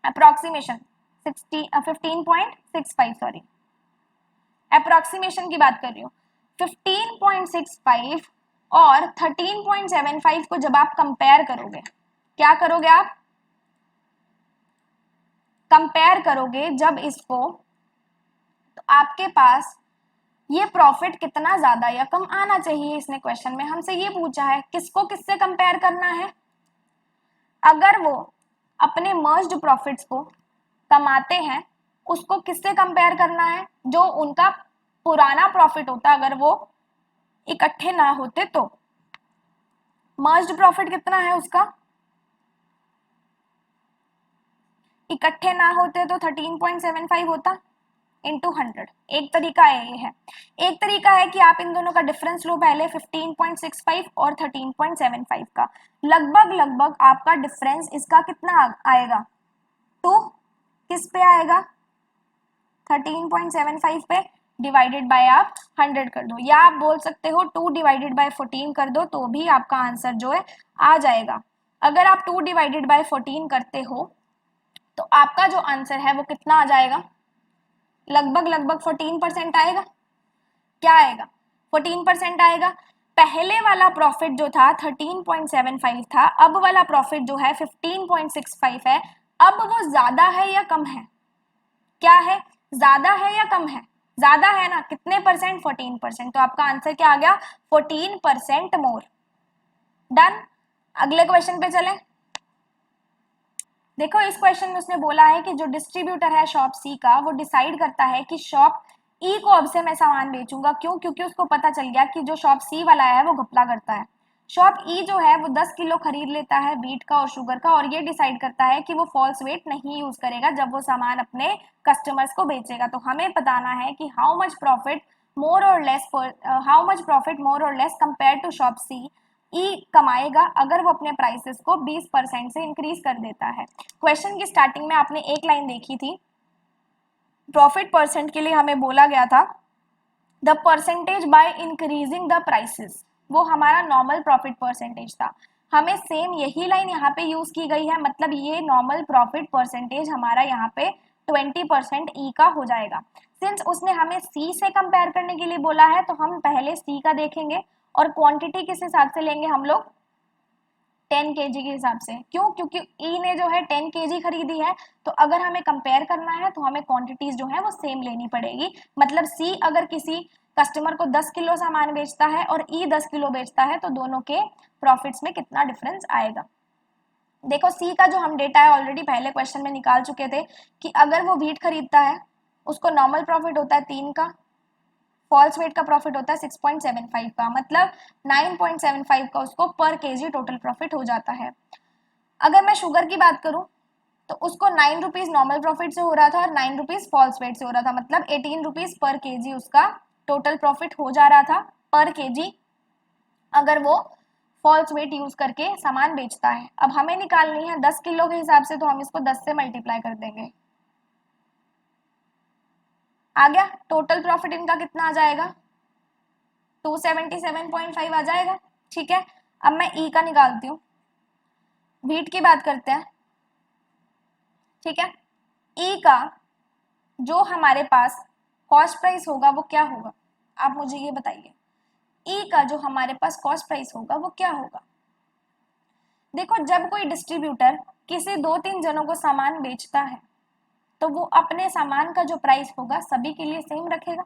S1: अप्रोक्सीमेशन 15.65, सॉरी अप्रोक्सीमेशन की बात कर रही हूँ। 15.65 और 13.75 को जब आप कंपेयर करोगे, क्या करोगे आप कंपेयर करोगे जब इसको, तो आपके पास ये प्रॉफिट कितना ज्यादा या कम आना चाहिए। इसने क्वेश्चन में हमसे ये पूछा है, किसको किससे कंपेयर करना है। अगर वो अपने मर्ज्ड प्रॉफिट्स को कमाते हैं उसको किससे कंपेयर करना है, जो उनका पुराना प्रॉफिट होता अगर वो इकट्ठे ना होते तो। मर्ज्ड प्रॉफिट कितना है उसका, इकट्ठे ना होते तो 13.75 होता इंटू 100। एक तरीका ये है, एक तरीका है कि आप इन दोनों का डिफरेंस लो पहले 15.65 और 13.75 का, लगभग लगभग आपका डिफरेंस इसका कितना आएगा 2, किस पे आएगा 13.75 पे, डिवाइडेड बाय आप 100 कर दो, या आप बोल सकते हो 2 डिवाइडेड बाय 14 कर दो तो भी आपका आंसर जो है आ जाएगा। अगर आप 2 डिवाइडेड बाय 14 करते हो तो आपका जो आंसर है वो कितना आ जाएगा, लगभग लगभग 14% आएगा। क्या आएगा 14% आएगा। पहले वाला प्रॉफिट जो था 13.75 था, अब वाला प्रॉफिट जो है 15.65 है। अब वो ज्यादा है या कम है, क्या है ज्यादा है या कम है, ज्यादा है ना, कितने परसेंट 14%, तो आपका आंसर क्या आ गया 14% मोर। डन। अगले क्वेश्चन पे चलें। देखो इस क्वेश्चन में उसने बोला है कि जो डिस्ट्रीब्यूटर है शॉप सी का, वो डिसाइड करता है कि शॉप ई को अब से मैं सामान बेचूंगा, क्यों, क्योंकि उसको पता चल गया कि जो शॉप सी वाला है वो घपला करता है। शॉप ई जो है वो 10 किलो खरीद लेता है व्हीट का और शुगर का, और ये डिसाइड करता है कि वो फॉल्स वेट नहीं यूज करेगा जब वो सामान अपने कस्टमर्स को बेचेगा। तो हमें बताना है कि हाउ मच प्रॉफिट मोर और लेस कंपेयर टू शॉप सी ई कमाएगा अगर वो अपने प्राइसेस को 20% से इंक्रीज कर देता है। क्वेश्चन की स्टार्टिंग में आपने एक लाइन देखी थी, प्रॉफिट परसेंट के लिए हमें बोला गया था the percentage by increasing the prices, वो हमारा नॉर्मल प्रॉफिट परसेंटेज था। हमें सेम यही लाइन यहाँ पे यूज की गई है, मतलब ये नॉर्मल प्रॉफिट परसेंटेज हमारा यहाँ पे 20% ई का हो जाएगा। सिंस उसने हमें सी से कंपेयर करने के लिए बोला है तो हम पहले सी का देखेंगे और क्वांटिटी किस हिसाब से लेंगे हम लोग, 10 kg के हिसाब से। क्यों? क्योंकि ई ने जो है 10 kg खरीदी है, तो अगर हमें कंपेयर करना है तो हमें क्वांटिटीज जो है वो सेम लेनी पड़ेगी। मतलब सी अगर किसी कस्टमर को 10 किलो सामान बेचता है और ई 10 किलो बेचता है तो दोनों के प्रॉफिट्स में कितना डिफरेंस आएगा। देखो सी का जो हम डेटा है ऑलरेडी पहले क्वेश्चन में निकाल चुके थे कि अगर वो व्हीट खरीदता है उसको नॉर्मल प्रॉफिट होता है 3 का, फॉल्स वेट का प्रॉफिट होता है 6.75 का, मतलब 9.75 का उसको पर केजी टोटल प्रॉफिट हो जाता है। अगर मैं शुगर की बात करूं तो उसको 9 रुपीज नॉर्मल प्रॉफिट से हो रहा था और 9 रुपीज फॉल्स वेट से हो रहा था, मतलब 18 रुपीज पर केजी उसका टोटल प्रॉफिट हो जा रहा था पर केजी अगर वो फॉल्स वेट यूज करके सामान बेचता है। अब हमें निकालनी है 10 किलो के हिसाब से, तो हम इसको 10 से मल्टीप्लाई कर देंगे। आ गया, टोटल प्रॉफिट इनका कितना आ जाएगा, 277.5 आ जाएगा। ठीक है, अब मैं ई का निकालती हूँ, व्हीट की बात करते हैं। ठीक है, ई का जो हमारे पास कॉस्ट प्राइस होगा वो क्या होगा, आप मुझे ये बताइए। ई का जो हमारे पास कॉस्ट प्राइस होगा वो क्या होगा। देखो, जब कोई डिस्ट्रीब्यूटर किसी 2-3 जनों को सामान बेचता है तो वो अपने सामान का जो प्राइस होगा सभी के लिए सेम रखेगा।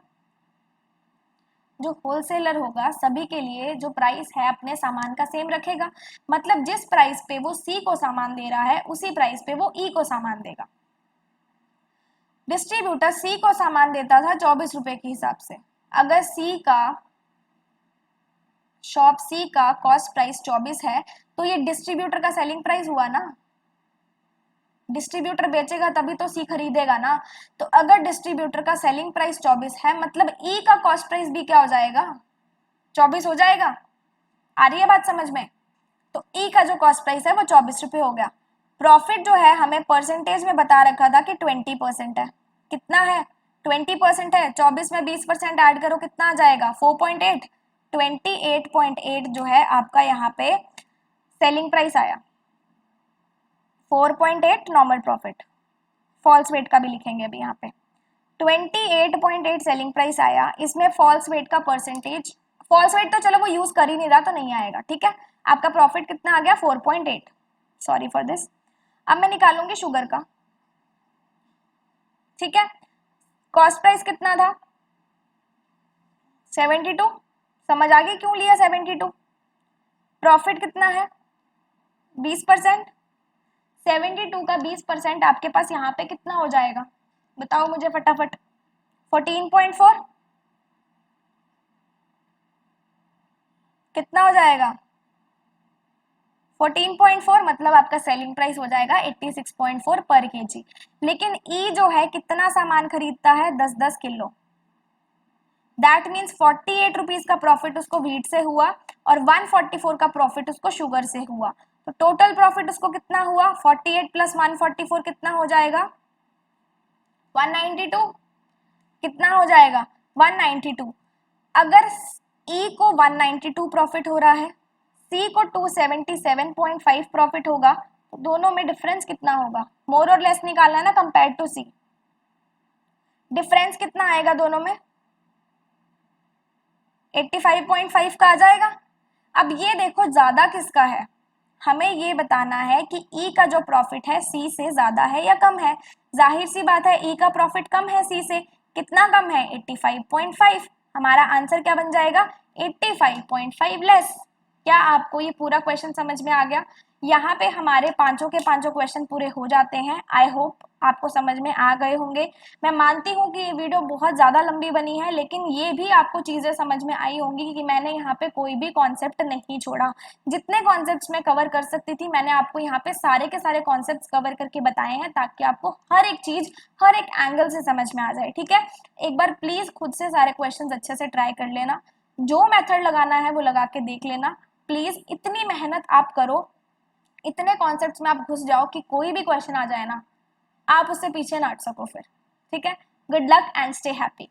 S1: जो होलसेलर होगा सभी के लिए जो प्राइस है अपने सामान का सेम रखेगा, मतलब जिस प्राइस पे वो सी को सामान दे रहा है उसी प्राइस पे वो ई को सामान देगा। डिस्ट्रीब्यूटर सी को सामान देता था 24 रुपए के हिसाब से। अगर सी का शॉप सी का कॉस्ट प्राइस 24 है तो ये डिस्ट्रीब्यूटर का सेलिंग प्राइस हुआ ना, डिस्ट्रीब्यूटर बेचेगा तभी तो सी खरीदेगा ना। तो अगर डिस्ट्रीब्यूटर का सेलिंग प्राइस 24 है मतलब ई का कॉस्ट प्राइस भी क्या हो जाएगा, 24 हो जाएगा। आ रही है बात समझ में? तो ई का जो कॉस्ट प्राइस है वो 24 रुपए हो गया। प्रॉफिट जो है हमें परसेंटेज में बता रखा था कि 20% है। कितना है, 20% है। 24 में 20% ऐड करो कितना आ जाएगा, 4.8। 28.8 जो है आपका यहाँ पे सेलिंग प्राइस आया, 4.8 नॉर्मल प्रॉफिट, फॉल्स वेट का भी लिखेंगे अभी यहाँ पे। 28.8 सेलिंग प्राइस आया, इसमें फॉल्स वेट का परसेंटेज, फॉल्स वेट तो चलो वो यूज कर ही नहीं रहा तो नहीं आएगा। ठीक है, आपका प्रॉफिट कितना आ गया, 4.8। Sorry for this. अब मैं निकालूंगी शुगर का। ठीक है, कॉस्ट प्राइस कितना था, 72। समझ आ गई क्यों लिया 72। प्रॉफिट कितना है, 20%। 72 का 20% आपके पास यहाँ पे कितना हो जाएगा, बताओ मुझे फटाफट। 14.4 कितना हो जाएगा, 14.4, मतलब आपका सेलिंग प्राइस हो जाएगा 86.4 पर केजी। लेकिन ई जो है कितना सामान खरीदता है, 10-10 किलो। दैट मीन्स 48 रुपीज का प्रॉफिट उसको व्हीट से हुआ और 144 का प्रॉफिट उसको शुगर से हुआ। तो टोटल प्रॉफिट उसको कितना हुआ, 48 प्लस 144 कितना हो जाएगा, 192। कितना हो जाएगा, 192। अगर ई को 192 प्रॉफिट हो रहा है, सी को 277.5 प्रॉफिट होगा, तो दोनों में डिफरेंस कितना होगा, मोर और लेस निकालना ना कंपेयर टू सी। डिफरेंस कितना आएगा दोनों में, 85.5 का आ जाएगा। अब ये देखो ज्यादा किसका है, हमें ये बताना है कि ई का जो प्रॉफिट है सी से ज्यादा है या कम है। जाहिर सी बात है ई का प्रॉफिट कम है सी से, कितना कम है, 85.5। हमारा आंसर क्या बन जाएगा, 85.5 लेस। क्या आपको ये पूरा क्वेश्चन समझ में आ गया? यहाँ पे हमारे पांचों के पांचों क्वेश्चन पूरे हो जाते हैं। आई होप आपको समझ में आ गए होंगे। मैं मानती हूँ कि ये वीडियो बहुत ज़्यादा लंबी बनी है, लेकिन ये भी आपको चीज़ें समझ में आई होंगी कि मैंने यहाँ पे कोई भी कॉन्सेप्ट नहीं छोड़ा। जितने कॉन्सेप्ट्स मैं कवर कर सकती थी मैंने आपको यहाँ पे सारे के सारे कॉन्सेप्ट्स कवर करके बताए हैं, ताकि आपको हर एक चीज़ हर एक एंगल से समझ में आ जाए। ठीक है, एक बार प्लीज़ खुद से सारे क्वेश्चन अच्छे से ट्राई कर लेना, जो मेथड लगाना है वो लगा के देख लेना। प्लीज़ इतनी मेहनत आप करो, इतने कॉन्सेप्ट्स में आप घुस जाओ कि कोई भी क्वेश्चन आ जाए ना, आप उससे पीछे ना हट सको फिर। ठीक है, good luck and stay happy.